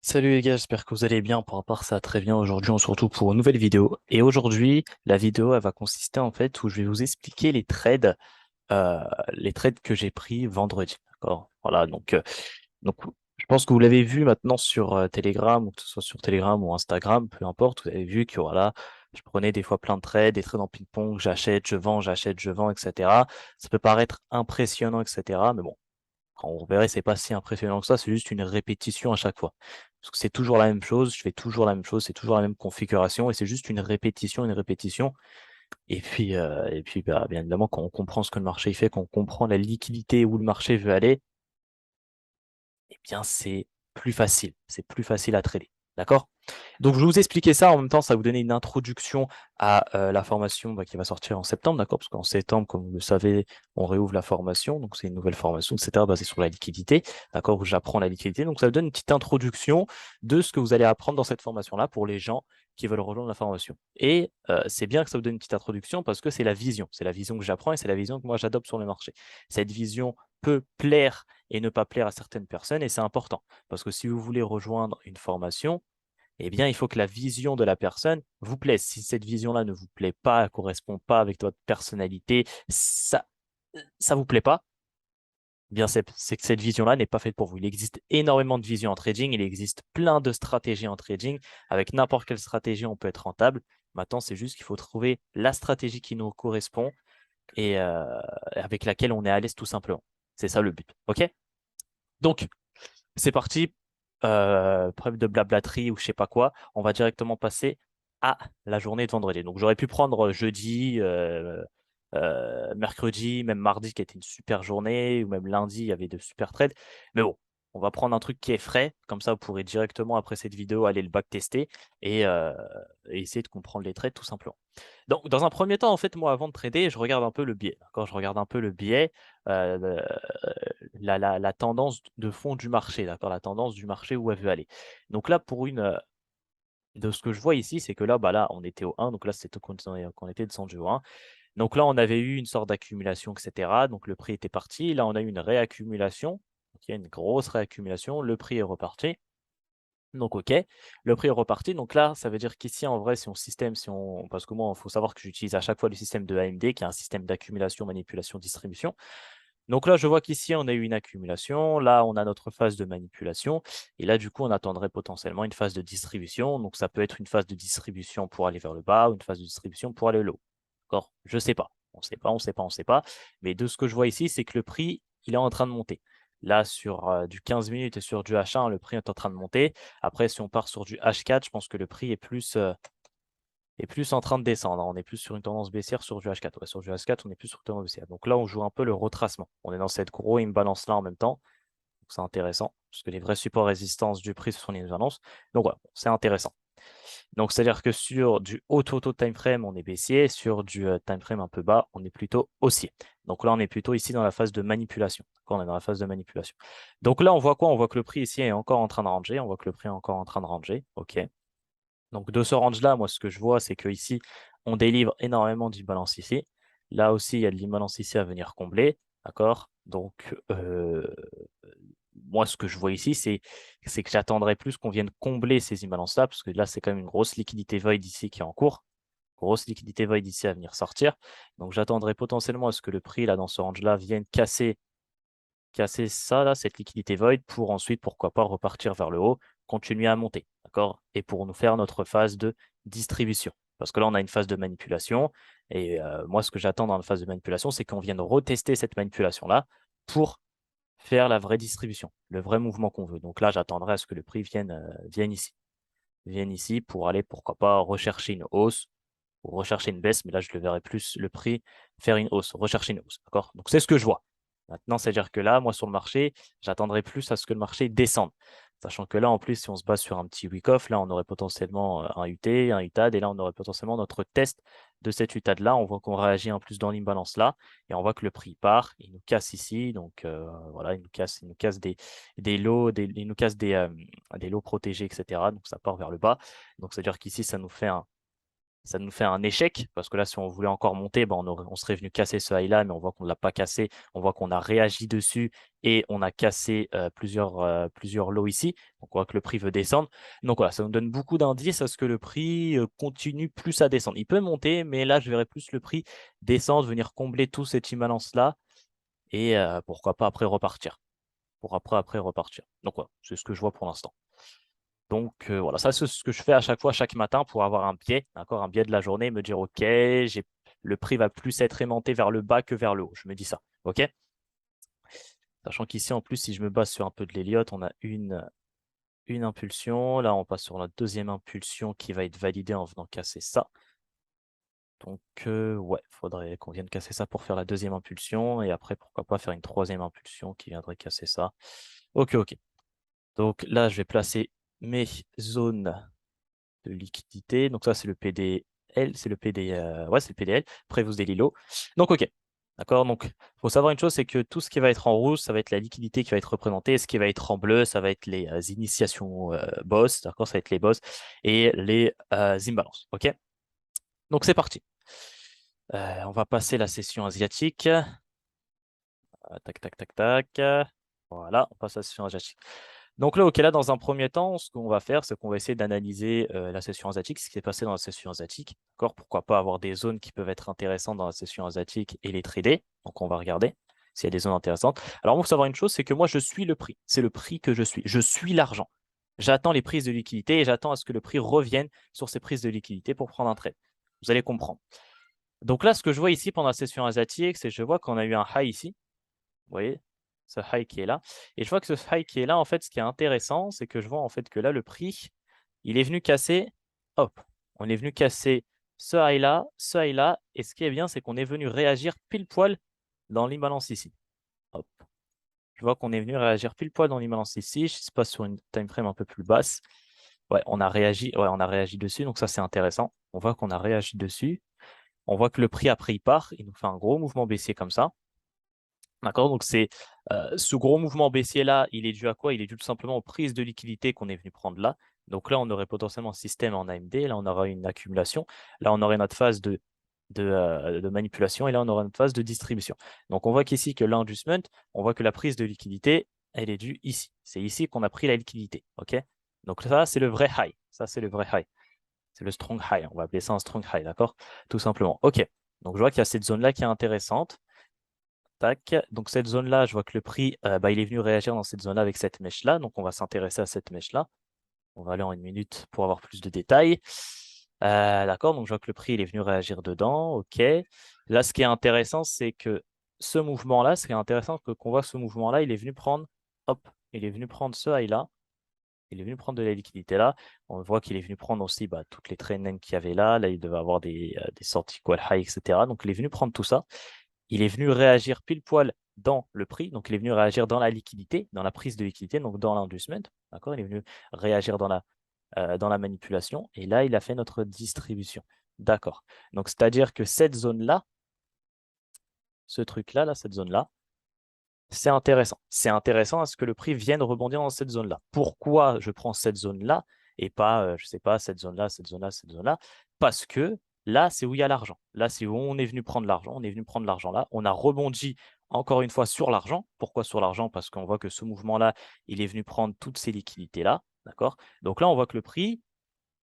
Salut les gars, j'espère que vous allez bien. Pour rapport à ça, très bien. Aujourd'hui, on se retrouve pour une nouvelle vidéo. Et aujourd'hui, la vidéo, elle va consister en fait où je vais vous expliquer les trades que j'ai pris vendredi. D'accord? Voilà. Donc, je pense que vous l'avez vu maintenant sur Telegram, ou que ce soit sur Telegram ou Instagram, peu importe. Vous avez vu que voilà, je prenais des fois plein de trades, des trades en ping-pong, j'achète, je vends, etc. Ça peut paraître impressionnant, etc. Mais bon. Quand on verrait, c'est pas si impressionnant que ça, c'est juste une répétition à chaque fois. Parce que c'est toujours la même chose, je fais toujours la même chose, c'est toujours la même configuration, et c'est juste une répétition, une répétition. Et puis bah, bien évidemment, quand on comprend ce que le marché fait, quand on comprend la liquidité où le marché veut aller, eh bien c'est plus facile à trader. D'accord? Donc je vais vous expliquer ça en même temps, ça va vous donner une introduction à la formation qui va sortir en septembre, d'accord? Parce qu'en septembre, comme vous le savez, on réouvre la formation, donc c'est une nouvelle formation, etc., basée sur la liquidité, d'accord? Où j'apprends la liquidité. Donc ça vous donne une petite introduction de ce que vous allez apprendre dans cette formation-là pour les gens qui veulent rejoindre la formation. Et c'est bien que ça vous donne une petite introduction parce que c'est la vision que j'apprends et c'est la vision que moi j'adopte sur le marché. Cette vision peut plaire et ne pas plaire à certaines personnes et c'est important parce que si vous voulez rejoindre une formation, eh bien, il faut que la vision de la personne vous plaise. Si cette vision-là ne vous plaît pas, ne correspond pas avec votre personnalité, ça vous plaît pas, eh bien, c'est que cette vision-là n'est pas faite pour vous. Il existe énormément de visions en trading, il existe plein de stratégies en trading. Avec n'importe quelle stratégie, on peut être rentable. Maintenant, c'est juste qu'il faut trouver la stratégie qui nous correspond et avec laquelle on est à l'aise tout simplement. C'est ça le but. OK? Donc, c'est parti. Preuve de blablaterie ou je sais pas quoi. On va directement passer à la journée de vendredi. Donc j'aurais pu prendre jeudi, mercredi, même mardi qui était une super journée, ou même lundi, il y avait de super trades. Mais bon, on va prendre un truc qui est frais. Comme ça, vous pourrez directement après cette vidéo aller le backtester et essayer de comprendre les trades tout simplement. Donc, dans un premier temps, en fait, moi, avant de trader, je regarde un peu le biais. D'accord? Je regarde un peu le biais, euh, la tendance de fond du marché, d'accord? La tendance du marché où elle veut aller. Donc là, de ce que je vois ici, c'est que là, bah là, on était au 1, donc là, c'était qu'on était descendu au 1. Donc là, on avait eu une sorte d'accumulation, etc. Donc le prix était parti. Là, on a eu une réaccumulation. Donc, il y a une grosse réaccumulation. Le prix est reparti. Donc, OK, le prix est reparti. Donc là, ça veut dire qu'ici, en vrai, si on système, si on... parce que moi, il faut savoir que j'utilise à chaque fois le système de AMD, qui est un système d'accumulation, manipulation, distribution. Donc là, je vois qu'ici, on a eu une accumulation. Là, on a notre phase de manipulation. Et là, du coup, on attendrait potentiellement une phase de distribution. Donc, ça peut être une phase de distribution pour aller vers le bas ou une phase de distribution pour aller le haut. D'accord? Je sais pas. On sait pas, on sait pas, on sait pas. Mais de ce que je vois ici, c'est que le prix, il est en train de monter. Là, sur du 15 minutes et sur du H1, le prix est en train de monter. Après, si on part sur du H4, je pense que le prix est plus en train de descendre. On est plus sur une tendance baissière sur du H4. Ouais, sur du H4, on est plus sur une tendance baissière. Donc là, on joue un peu le retracement. On est dans cette gros imbalance là en même temps. Donc c'est intéressant, parce que les vrais supports résistances du prix, ce sont les imbalances. Donc voilà, c'est intéressant. Donc c'est-à-dire que sur du haut time frame, on est baissier. Sur du time frame un peu bas, on est plutôt haussier. Donc là, on est plutôt ici dans la phase de manipulation. On est dans la phase de manipulation. Donc là, on voit quoi? On voit que le prix ici est encore en train de ranger. On voit que le prix est encore en train de ranger. OK. Donc de ce range-là, moi, ce que je vois, c'est que ici, on délivre énormément d'imbalance ici. Là aussi, il y a de l'imbalance ici à venir combler. D'accord? Donc, moi, ce que je vois ici, c'est que j'attendrai plus qu'on vienne combler ces imbalances-là, parce que là, c'est quand même une grosse liquidité void ici qui est en cours. Grosse liquidité void ici à venir sortir. Donc, j'attendrai potentiellement à ce que le prix, là, dans ce range-là, vienne casser ça, là, cette liquidité void, pour ensuite, pourquoi pas, repartir vers le haut, continuer à monter, d'accord? Et pour nous faire notre phase de distribution. Parce que là, on a une phase de manipulation. Et moi, ce que j'attends dans la phase de manipulation, c'est qu'on vienne retester cette manipulation-là pour faire la vraie distribution, le vrai mouvement qu'on veut. Donc là, j'attendrai à ce que le prix vienne ici. Vienne ici pour aller, pourquoi pas, rechercher une hausse ou rechercher une baisse, mais là, je le verrai plus le prix faire une hausse, rechercher une hausse. D'accord? Donc, c'est ce que je vois. Maintenant, c'est-à-dire que là, moi, sur le marché, j'attendrai plus à ce que le marché descende. Sachant que là, en plus, si on se base sur un petit week-off, là, on aurait potentiellement un UT, un UTAD, et là, on aurait potentiellement notre test de cet UTAD-là. On voit qu'on réagit en plus dans l'imbalance là, et on voit que le prix part, il nous casse ici. Donc, voilà, il nous casse des lots, il nous casse des lots protégés, etc. Donc, ça part vers le bas. Donc, c'est-à-dire qu'ici, ça nous fait un échec, parce que là, si on voulait encore monter, ben, on serait venu casser ce high-là, mais on voit qu'on ne l'a pas cassé. On voit qu'on a réagi dessus et on a cassé plusieurs lows ici. Donc, on voit que le prix veut descendre. Donc, voilà, ça nous donne beaucoup d'indices à ce que le prix continue plus à descendre. Il peut monter, mais là, je verrais plus le prix descendre, venir combler tout cette imbalance-là et pourquoi pas après repartir. Pour après repartir. Donc, voilà, c'est ce que je vois pour l'instant. Donc voilà, ça c'est ce que je fais à chaque fois, chaque matin pour avoir un biais, d'accord, un biais de la journée, me dire ok, le prix va plus être aimanté vers le bas que vers le haut. Je me dis ça, ok? Sachant qu'ici en plus, si je me base sur un peu de l'Elliott, on a une impulsion. Là, on passe sur la deuxième impulsion qui va être validée en venant casser ça. Donc ouais, il faudrait qu'on vienne casser ça pour faire la deuxième impulsion et après pourquoi pas faire une troisième impulsion qui viendrait casser ça. Ok, ok. Donc là, je vais placer mes zones de liquidité. Donc ça, c'est le PDL, c'est le PD, ouais, c'est le PDL. Après, vous avez l'ILO. Donc, ok. D'accord? Donc, il faut savoir une chose, c'est que tout ce qui va être en rouge, ça va être la liquidité qui va être représentée. Et ce qui va être en bleu, ça va être les initiations boss. D'accord? Ça va être les boss et les imbalances. OK? Donc, c'est parti. On va passer la session asiatique. Tac, tac, tac, tac. Voilà, on passe à la session asiatique. Donc là, ok, là, dans un premier temps, ce qu'on va faire, c'est qu'on va essayer d'analyser la session asiatique, ce qui s'est passé dans la session asiatique. D'accord? Pourquoi pas avoir des zones qui peuvent être intéressantes dans la session asiatique et les trader. Donc, on va regarder s'il y a des zones intéressantes. Alors, il faut savoir une chose, c'est que moi, je suis le prix. C'est le prix que je suis. Je suis l'argent. J'attends les prises de liquidité et j'attends à ce que le prix revienne sur ces prises de liquidité pour prendre un trade. Vous allez comprendre. Donc là, ce que je vois ici pendant la session asiatique, c'est que je vois qu'on a eu un high ici. Vous voyez, ce high qui est là. Et je vois que ce high qui est là, en fait, ce qui est intéressant, c'est que je vois en fait que là, le prix, il est venu casser, hop, on est venu casser ce high là. Et ce qui est bien, c'est qu'on est venu réagir pile poil dans l'imbalance ici. Hop. Je vois qu'on est venu réagir pile poil dans l'imbalance ici. Je passe sur une time frame un peu plus basse. Ouais, on a réagi dessus. Donc ça, c'est intéressant. On voit qu'on a réagi dessus. On voit que le prix après, il part. Il nous fait un gros mouvement baissier comme ça. D'accord? Donc, c'est ce gros mouvement baissier-là, il est dû à quoi? Il est dû tout simplement aux prises de liquidité qu'on est venu prendre là. Donc là, on aurait potentiellement un système en AMD. Là, on aura une accumulation. Là, on aurait notre phase de manipulation. Et là, on aura notre phase de distribution. Donc, on voit qu'ici, que l'inducement, on voit que la prise de liquidité, elle est due ici. C'est ici qu'on a pris la liquidité. OK? Donc ça, c'est le vrai high. Ça, c'est le vrai high. C'est le strong high. On va appeler ça un strong high. D'accord? Tout simplement. OK. Donc, je vois qu'il y a cette zone-là qui est intéressante. Tac. Donc cette zone-là, je vois que le prix, il est venu réagir dans cette zone-là avec cette mèche-là. Donc on va s'intéresser à cette mèche-là. On va aller en une minute pour avoir plus de détails. D'accord, donc je vois que le prix il est venu réagir dedans. OK. Là, ce qui est intéressant, c'est que ce mouvement-là, ce qui est intéressant, c'est qu'on voit ce mouvement-là, il est venu prendre, hop, il est venu prendre ce high-là. Il est venu prendre de la liquidité là. On voit qu'il est venu prendre aussi toutes les trades qu'il y avait là. Là, il devait avoir des sorties equal high, etc. Donc il est venu prendre tout ça. Il est venu réagir pile poil dans le prix, donc il est venu réagir dans la liquidité, dans la prise de liquidité, donc dans l'inducement, d'accord? Il est venu réagir dans la manipulation, et là, il a fait notre distribution. D'accord. Donc, c'est-à-dire que cette zone-là, ce truc-là, là, cette zone-là, c'est intéressant. C'est intéressant à ce que le prix vienne rebondir dans cette zone-là. Pourquoi je prends cette zone-là et pas, je ne sais pas, cette zone-là, cette zone-là, cette zone-là? Parce que là, c'est où il y a l'argent. Là, c'est où on est venu prendre l'argent. On est venu prendre l'argent là. On a rebondi encore une fois sur l'argent. Pourquoi sur l'argent? Parce qu'on voit que ce mouvement-là, il est venu prendre toutes ces liquidités-là. D'accord? Donc là, on voit que le prix,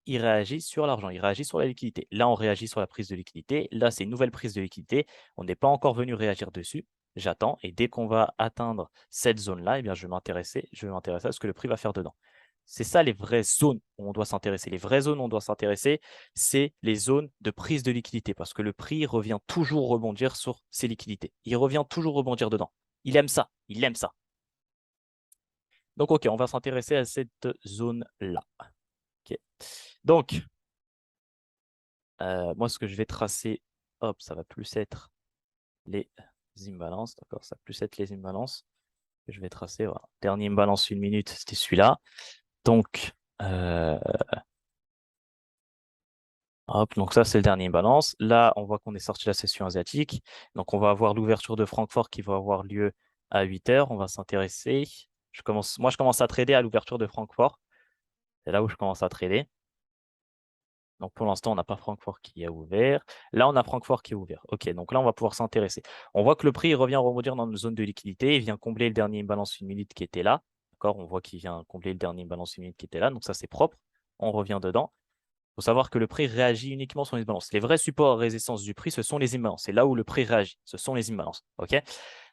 il réagit sur l'argent, il réagit sur la liquidité. Là, on réagit sur la prise de liquidité. Là, c'est une nouvelle prise de liquidité. On n'est pas encore venu réagir dessus. J'attends. Et dès qu'on va atteindre cette zone-là, eh bien, je vais m'intéresser à ce que le prix va faire dedans. C'est ça les vraies zones où on doit s'intéresser. Les vraies zones où on doit s'intéresser, c'est les zones de prise de liquidité parce que le prix revient toujours rebondir sur ces liquidités. Il revient toujours rebondir dedans. Il aime ça. Il aime ça. Donc, OK, on va s'intéresser à cette zone-là. OK. Donc, moi, ce que je vais tracer, hop, ça va plus être les imbalances, d'accord? Ça va plus être les imbalances que je vais tracer. Voilà. Dernier imbalance 1 minute, c'était celui-là. Donc, hop, donc ça, c'est le dernier imbalance. Là, on voit qu'on est sorti de la session asiatique. Donc, on va avoir l'ouverture de Francfort qui va avoir lieu à 8 h. On va s'intéresser. Moi, je commence à trader à l'ouverture de Francfort. C'est là où je commence à trader. Donc pour l'instant, on n'a pas Francfort qui a ouvert. Là, on a Francfort qui est ouvert. OK, donc là, on va pouvoir s'intéresser. On voit que le prix il revient rebondir dans une zone de liquidité. Il vient combler le dernier imbalance 1 minute qui était là. D'accord, on voit qu'il vient combler le dernier imbalance 1 minute qui était là. Donc ça, c'est propre. On revient dedans. Il faut savoir que le prix réagit uniquement sur les imbalances. Les vrais supports et résistance du prix, ce sont les imbalances. C'est là où le prix réagit. Ce sont les imbalances. OK.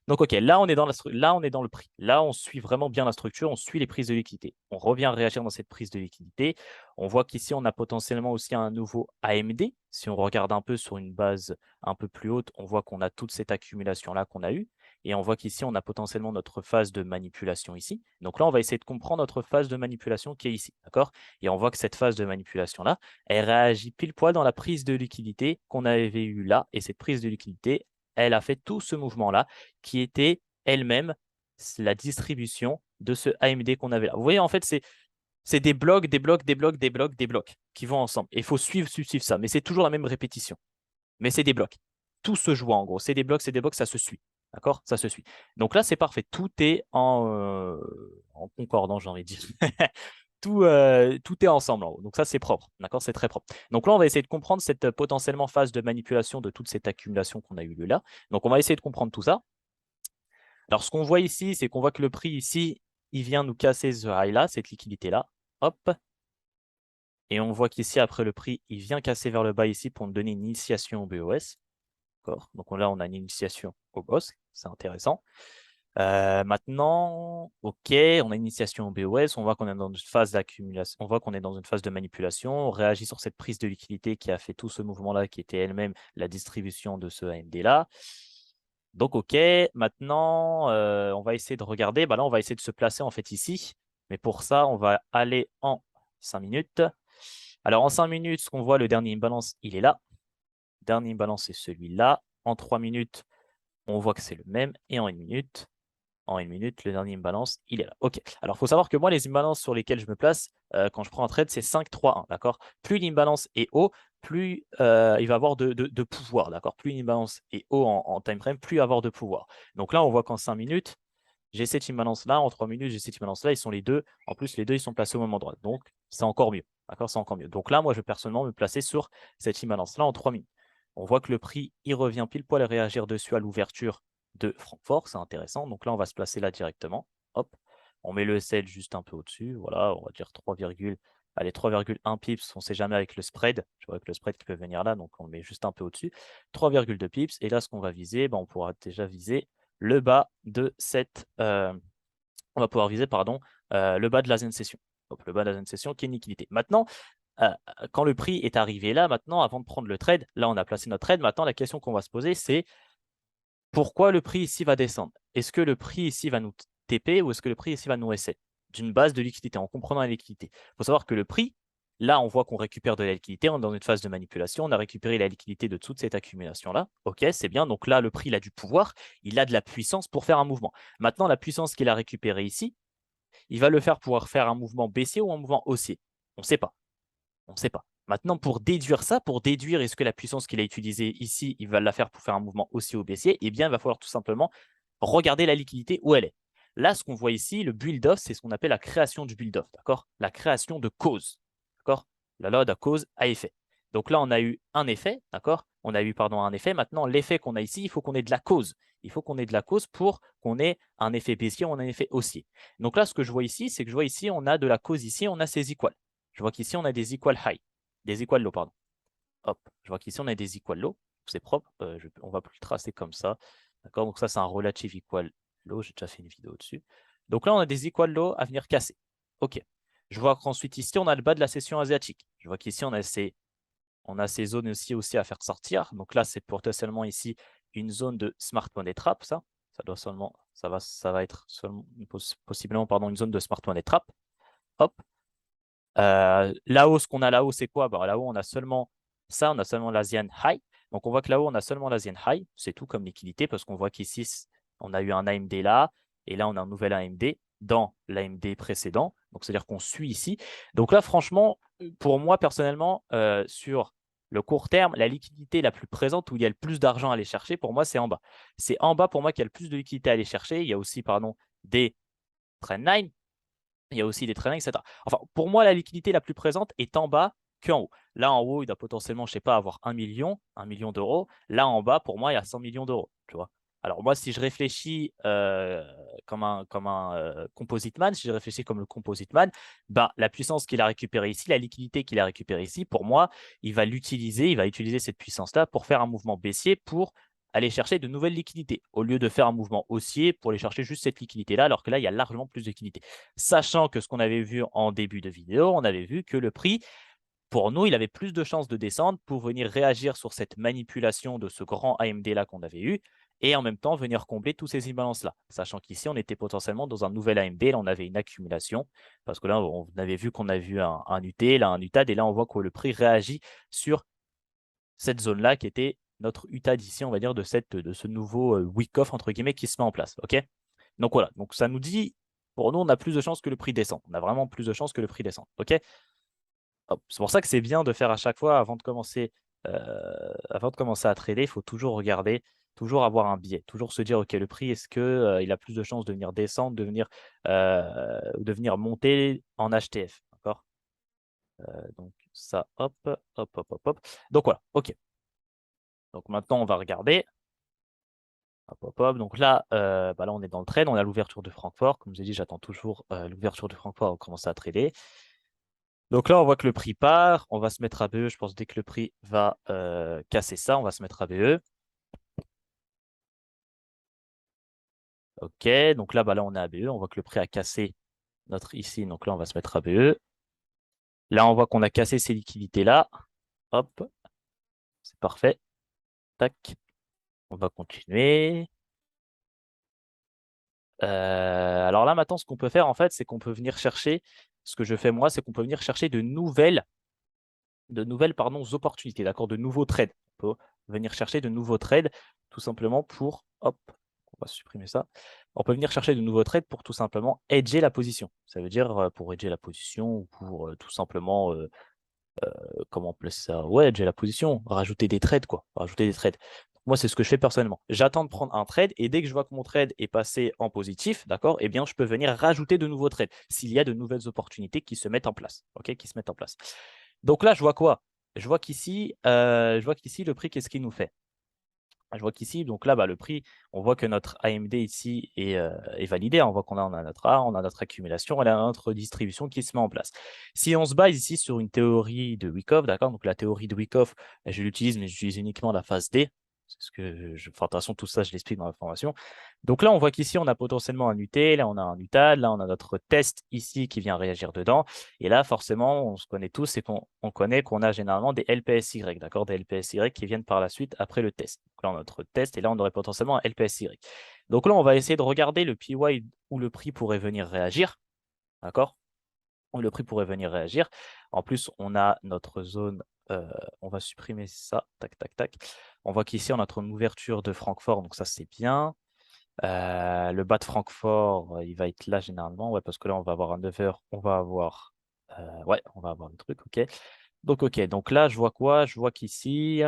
Donc, OK, là, on est dans là, on est dans le prix. Là, on suit vraiment bien la structure, on suit les prises de liquidité. On revient réagir dans cette prise de liquidité. On voit qu'ici, on a potentiellement aussi un nouveau AMD. Si on regarde un peu sur une base un peu plus haute, on voit qu'on a toute cette accumulation-là qu'on a eue. Et on voit qu'ici, on a potentiellement notre phase de manipulation ici. Donc là, on va essayer de comprendre notre phase de manipulation qui est ici. D'accord? Et on voit que cette phase de manipulation-là, elle réagit pile poil dans la prise de liquidité qu'on avait eue là. Et cette prise de liquidité, elle a fait tout ce mouvement-là qui était elle-même la distribution de ce AMD qu'on avait là. Vous voyez, en fait, c'est des blocs, des blocs, des blocs, des blocs, des blocs qui vont ensemble. Et il faut suivre ça. Mais c'est toujours la même répétition. Mais c'est des blocs. Tout se joue en gros. C'est des blocs, ça se suit. D'accord? Ça se suit. Donc là, c'est parfait. Tout est en concordant, j'ai envie de dire. Tout est ensemble en haut. Donc ça, c'est propre. D'accord? C'est très propre. Donc là, on va essayer de comprendre cette potentiellement phase de manipulation de toute cette accumulation qu'on a eu là. Donc on va essayer de comprendre tout ça. Alors, ce qu'on voit ici, c'est qu'on voit que le prix ici, il vient nous casser ce high-là, cette liquidité-là. Hop. Et on voit qu'ici, après le prix, il vient casser vers le bas ici pour nous donner une initiation au BOS. Donc là, on a une initiation au boss. C'est intéressant. Maintenant, OK, on a une initiation au BOS. On voit qu'on est dans une phase d'accumulation. On voit qu'on est dans une phase de manipulation. On réagit sur cette prise de liquidité qui a fait tout ce mouvement-là, qui était elle-même la distribution de ce AMD-là. Donc, OK, maintenant, on va essayer de regarder. Bah là, on va essayer de se placer en fait ici. Mais pour ça, on va aller en 5 minutes. Alors, en 5 minutes, ce qu'on voit, le dernier imbalance, il est là. Le dernier imbalance, c'est celui-là. En 3 minutes, on voit que c'est le même. Et en 1 minute, le dernier imbalance, il est là. OK. Alors, il faut savoir que moi, les imbalances sur lesquelles je me place quand je prends un trade, c'est 5, 3, 1. D'accord? Plus l'imbalance est haut, plus il va avoir de pouvoir. D'accord? Plus l'imbalance est haut en time frame, plus il va avoir de pouvoir. Donc là, on voit qu'en 5 minutes, j'ai cette imbalance-là. En 3 minutes, j'ai cette imbalance-là. Ils sont les deux. En plus, les deux, ils sont placés au même endroit. Donc, c'est encore mieux. D'accord? C'est encore mieux. Donc là, moi, je vais personnellement me placer sur cette imbalance-là en 3 minutes. On voit que le prix, il revient pile poil à réagir dessus à l'ouverture de Francfort. C'est intéressant. Donc là, on va se placer là directement. Hop. On met le sell juste un peu au-dessus. Voilà, on va dire 3,1 pips. On ne sait jamais avec le spread. Je vois que le spread qui peut venir là. Donc, on le met juste un peu au-dessus. 3,2 pips. Et là, ce qu'on va viser, on pourra déjà viser le bas de cette. On va pouvoir viser, pardon, le bas de la zen session. Donc, le bas de la zen session qui est une liquidité. Maintenant, quand le prix est arrivé là, maintenant, avant de prendre le trade, là, on a placé notre trade. Maintenant, la question qu'on va se poser, c'est pourquoi le prix ici va descendre? Est-ce que le prix ici va nous TP ou est-ce que le prix ici va nous reset? D'une base de liquidité, en comprenant la liquidité. Il faut savoir que le prix, là, on voit qu'on récupère de la liquidité. On est dans une phase de manipulation. On a récupéré la liquidité de toute cette accumulation-là. OK, c'est bien. Donc là, le prix, il a du pouvoir. Il a de la puissance pour faire un mouvement. Maintenant, la puissance qu'il a récupérée ici, il va le faire pouvoir faire un mouvement baissier ou un mouvement haussier. On ne sait pas. On ne sait pas. Maintenant, pour déduire ça, pour déduire est-ce que la puissance qu'il a utilisée ici, il va la faire pour faire un mouvement haussier ou baissier, eh bien, il va falloir tout simplement regarder la liquidité où elle est. Là, ce qu'on voit ici, le build-off, c'est ce qu'on appelle la création du build-off, d'accord? La création de cause, d'accord? La loi de cause à effet. Donc là, on a eu un effet, d'accord? On a eu, pardon, un effet. Maintenant, l'effet qu'on a ici, il faut qu'on ait de la cause. Il faut qu'on ait de la cause pour qu'on ait un effet baissier ou un effet haussier. Donc là, ce que je vois ici, c'est que je vois ici, on a de la cause ici, on a ses equals. Je vois qu'ici, on a des equal high, des equal low, pardon. Hop, je vois qu'ici, on a des equal low. C'est propre. On va plus le tracer comme ça. D'accord? Donc ça, c'est un relative equal low. J'ai déjà fait une vidéo dessus. Donc là, on a des equal low à venir casser. OK. Je vois qu'ensuite, ici, on a le bas de la session asiatique. Je vois qu'ici, on a ces zones aussi à faire sortir. Donc là, c'est potentiellement ici une zone de smart money trap, ça. Ça va être possiblement une zone de smart money trap. Hop. Là-haut, ce qu'on a là-haut, c'est quoi? Là-haut, on a seulement ça, on a seulement l'Asian High. Donc, on voit que là-haut, on a seulement l'Asian High. C'est tout comme liquidité parce qu'on voit qu'ici, on a eu un AMD là et là, on a un nouvel AMD dans l'AMD précédent. Donc, c'est-à-dire qu'on suit ici. Donc là, franchement, pour moi, personnellement, sur le court terme, la liquidité la plus présente où il y a le plus d'argent à aller chercher, pour moi, c'est en bas. C'est en bas pour moi qu'il y a le plus de liquidité à aller chercher. Il y a aussi, des trendlines. Il y a aussi des trainings, etc. Enfin, pour moi, la liquidité la plus présente est en bas qu'en haut. Là, en haut, il doit potentiellement, je sais pas, avoir 1 million d'euros. Là, en bas, pour moi, il y a 100 millions d'euros, tu vois. Alors moi, si je réfléchis comme un composite man, si je réfléchis comme le composite man, ben, la puissance qu'il a récupérée ici, la liquidité qu'il a récupérée ici, pour moi, il va utiliser cette puissance-là pour faire un mouvement baissier pour aller chercher de nouvelles liquidités, au lieu de faire un mouvement haussier pour aller chercher juste cette liquidité-là, alors que là, il y a largement plus de liquidité. Sachant que ce qu'on avait vu en début de vidéo, on avait vu que le prix, pour nous, il avait plus de chances de descendre pour venir réagir sur cette manipulation de ce grand AMD-là qu'on avait eu, et en même temps venir combler tous ces imbalances-là. Sachant qu'ici, on était potentiellement dans un nouvel AMD, là, on avait une accumulation, parce que là, on avait vu qu'on a vu un UT, là, un UTAD, et là, on voit que le prix réagit sur cette zone-là qui était notre UTAD ici, on va dire, de ce nouveau wick-off, entre guillemets, qui se met en place. OK? Donc voilà, donc ça nous dit, pour nous, on a plus de chances que le prix descende. On a vraiment plus de chances que le prix descende. OK? C'est pour ça que c'est bien de faire à chaque fois, avant de commencer à trader, il faut toujours regarder, toujours avoir un biais, toujours se dire, OK, le prix, est-ce qu'il il a plus de chances de venir descendre, de venir monter en HTF. D'accord? Donc ça, hop, hop, hop, hop, hop. Donc voilà, OK. Donc maintenant, on va regarder. Hop, hop, hop. Donc là, bah là, on est dans le trade. On a l'ouverture de Francfort. Comme je vous ai dit, j'attends toujours l'ouverture de Francfort pour commencer à trader. Donc là, on voit que le prix part. On va se mettre à BE. Je pense dès que le prix va casser ça, on va se mettre à BE. OK. Donc là, bah là, on est à BE. On voit que le prix a cassé notre ici. Donc là, on va se mettre à BE. Là, on voit qu'on a cassé ces liquidités-là. Hop. C'est parfait. Tac. On va continuer. Alors là, maintenant, ce qu'on peut faire, en fait, c'est qu'on peut venir chercher, ce que je fais moi, c'est qu'on peut venir chercher de nouvelles opportunités, d'accord, de nouveaux trades. On peut venir chercher de nouveaux trades tout simplement pour, hop, on va supprimer ça. On peut venir chercher de nouveaux trades pour tout simplement hedger la position. Ça veut dire pour hedger la position ou pour tout simplement comment on appelle ça? Ouais, j'ai la position, rajouter des trades, quoi. Rajouter des trades. Moi, c'est ce que je fais personnellement. J'attends de prendre un trade et dès que je vois que mon trade est passé en positif, d'accord, eh bien, je peux venir rajouter de nouveaux trades s'il y a de nouvelles opportunités qui se mettent en place. OK, qui se mettent en place. Donc là, je vois quoi? Je vois qu'ici, le prix, qu'est-ce qu'il nous fait? Je vois qu'ici, donc là, bah, le prix, on voit que notre AMD ici est validé. On voit qu'on a, on a notre A, on a notre accumulation, on a notre distribution qui se met en place. Si on se base ici sur une théorie de Wyckoff, d'accord, donc la théorie de Wyckoff, je l'utilise, mais j'utilise uniquement la phase D. C'est ce que enfin, de toute façon, tout ça, je l'explique dans la formation. Donc là, on voit qu'ici, on a potentiellement un UT, là, on a un UTAD, là, on a notre test ici qui vient réagir dedans. Et là, forcément, on se connaît tous, c'est qu'on connaît qu'on a généralement des LPSY, d'accord, des LPSY qui viennent par la suite après le test. Donc là, on a notre test et là, on aurait potentiellement un LPSY. Donc là, on va essayer de regarder le PY où le prix pourrait venir réagir, d'accord, où le prix pourrait venir réagir. En plus, on a notre zone, on va supprimer ça, tac, tac, tac. On voit qu'ici, on a notre ouverture de Francfort, donc ça, c'est bien. Le bas de Francfort, il va être là généralement, ouais, parce que là, on va avoir un 9h, on va avoir le truc, OK. Donc, OK, donc là, je vois quoi? Je vois qu'ici,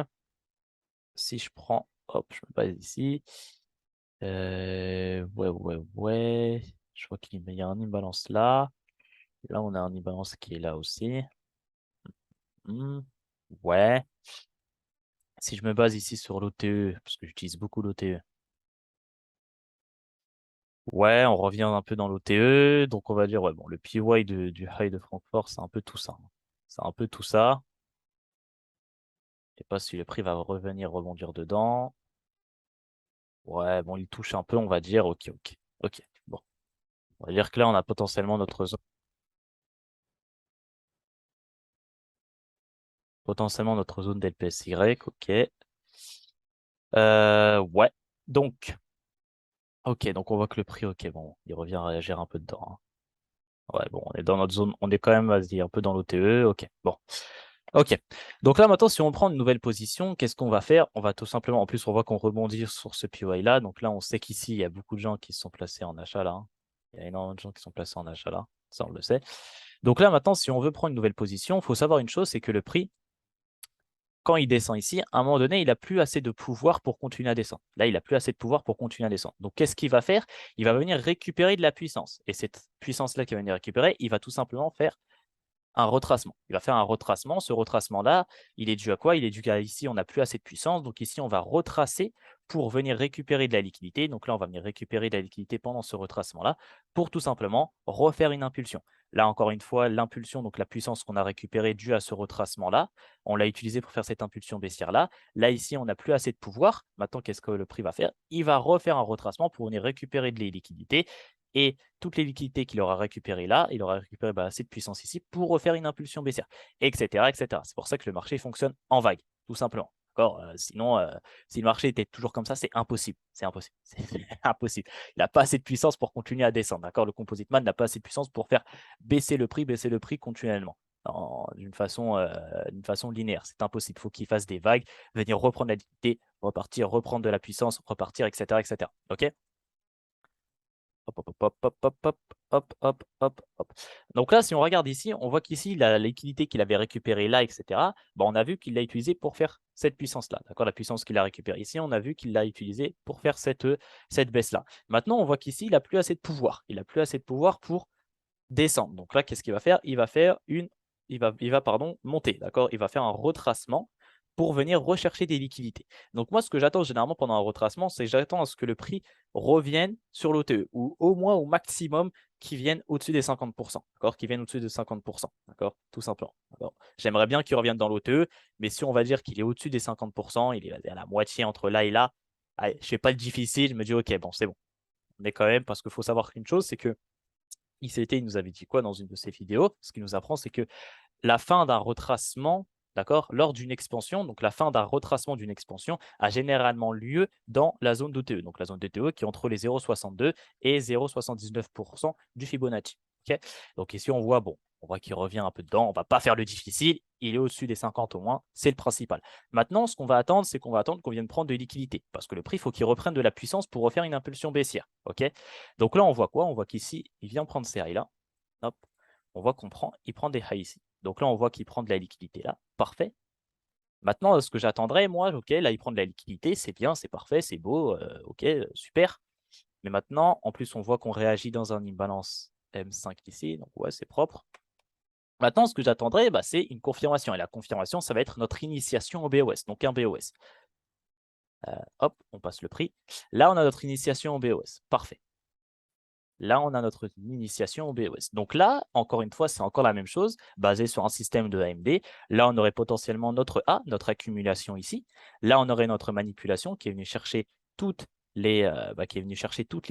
si je prends, hop, je me base ici. Ouais. Je vois qu'il y a un imbalance là. Là, on a un imbalance qui est là aussi. Ouais. Si je me base ici sur l'OTE, parce que j'utilise beaucoup l'OTE. Ouais, on revient un peu dans l'OTE. Donc, on va dire, ouais, bon, le PY du high de Francfort, c'est un peu tout ça. C'est un peu tout ça. Je sais pas si le prix va revenir rebondir dedans. Ouais, bon, il touche un peu, on va dire. OK. Bon. On va dire que là, on a potentiellement notre zone d'LPSY. OK. Ouais. Donc, OK. Donc, on voit que le prix, OK, bon, il revient à réagir un peu dedans, hein. Ouais, bon, on est dans notre zone, on est quand même, vas-y, un peu dans l'OTE. OK. Bon. OK. Donc là, maintenant, si on prend une nouvelle position, qu'est-ce qu'on va faire? On va tout simplement, en plus, on voit qu'on rebondit sur ce PY-là. Donc là, on sait qu'ici, il y a beaucoup de gens qui se sont placés en achat là, hein. Il y a énormément de gens qui sont placés en achat là. Ça, on le sait. Donc là, maintenant, si on veut prendre une nouvelle position, il faut savoir une chose, c'est que le prix, quand il descend ici, à un moment donné, il n'a plus assez de pouvoir pour continuer à descendre. Là, il n'a plus assez de pouvoir pour continuer à descendre. Donc, qu'est-ce qu'il va faire? Il va venir récupérer de la puissance. Et cette puissance-là qu'il va venir récupérer, il va tout simplement faire un retracement. Il va faire un retracement. Ce retracement-là, il est dû à quoi? Il est dû à ici, on n'a plus assez de puissance. Donc ici, on va retracer pour venir récupérer de la liquidité. Donc là, on va venir récupérer de la liquidité pendant ce retracement-là pour tout simplement refaire une impulsion. Là, encore une fois, l'impulsion, donc la puissance qu'on a récupérée due à ce retracement-là, on l'a utilisé pour faire cette impulsion baissière-là. Là, ici, on n'a plus assez de pouvoir. Maintenant, qu'est-ce que le prix va faire? Il va refaire un retracement pour venir récupérer de la liquidité. Et toutes les liquidités qu'il aura récupérées là, il aura récupéré assez de puissance ici pour refaire une impulsion baissière, etc. etc. C'est pour ça que le marché fonctionne en vague, tout simplement. Sinon, si le marché était toujours comme ça, c'est impossible. C'est impossible. C'est impossible. Il n'a pas assez de puissance pour continuer à descendre. Le Composite Man n'a pas assez de puissance pour faire baisser le prix continuellement d'une façon linéaire. C'est impossible. Il faut qu'il fasse des vagues, venir reprendre la liquidité, repartir, reprendre de la puissance, repartir, etc. etc. OK? Hop, hop, hop, hop, hop, hop, hop, hop, hop, hop. Donc là, si on regarde ici, on voit qu'ici, la liquidité qu'il avait récupérée là, etc., on a vu qu'il l'a utilisée pour faire cette puissance-là. D'accord? La puissance qu'il a récupérée ici, on a vu qu'il l'a utilisée pour faire cette baisse-là. Maintenant, on voit qu'ici, il n'a plus assez de pouvoir. Il n'a plus assez de pouvoir pour descendre. Donc là, qu'est-ce qu'il va faire? Il va faire monter. D'accord? Il va faire un retracement pour venir rechercher des liquidités. Donc moi, ce que j'attends généralement pendant un retracement, c'est que j'attends à ce que le prix revienne sur l'OTE, ou au moins au maximum qu'il vienne au-dessus des 50%. D'accord? Qu'il vienne au-dessus de 50%. D'accord? Tout simplement. J'aimerais bien qu'il revienne dans l'OTE, mais si on va dire qu'il est au-dessus des 50%, il est à la moitié entre là et là, allez, je ne fais pas le difficile, je me dis ok, bon, c'est bon. Mais quand même, parce qu'il faut savoir qu'une chose, c'est que ICT, il nous avait dit quoi dans une de ses vidéos? Ce qu'il nous apprend, c'est que la fin d'un retracement, d'accord, lors d'une expansion, donc la fin d'un retracement d'une expansion a généralement lieu dans la zone d'OTE. Donc la zone d'OTE qui est entre les 0,62 et 0,79% du Fibonacci. Okay, donc ici, on voit qu'il revient un peu dedans. On ne va pas faire le difficile. Il est au-dessus des 50 au moins. C'est le principal. Maintenant, ce qu'on va attendre, c'est qu'on va attendre qu'on vienne prendre de liquidité. Parce que le prix, il faut qu'il reprenne de la puissance pour refaire une impulsion baissière. Okay, donc là, on voit quoi? On voit qu'ici, il vient prendre ces highs là. Hop, on voit il prend des highs ici. Donc là, on voit qu'il prend de la liquidité là. Parfait. Maintenant, ce que j'attendrais, moi, ok, là, il prend de la liquidité, c'est bien, c'est parfait, c'est beau, ok, super. Mais maintenant, en plus, on voit qu'on réagit dans un imbalance M5 ici, donc ouais, c'est propre. Maintenant, ce que j'attendrais, c'est une confirmation. Et la confirmation, ça va être notre initiation au BOS, donc un BOS. Hop, on passe le prix. Là, on a notre initiation au BOS. Parfait. Là, on a notre initiation au BOS. Donc là, encore une fois, c'est encore la même chose, basé sur un système de AMD. Là, on aurait potentiellement notre A, notre accumulation ici. Là, on aurait notre manipulation qui est venue chercher toutes les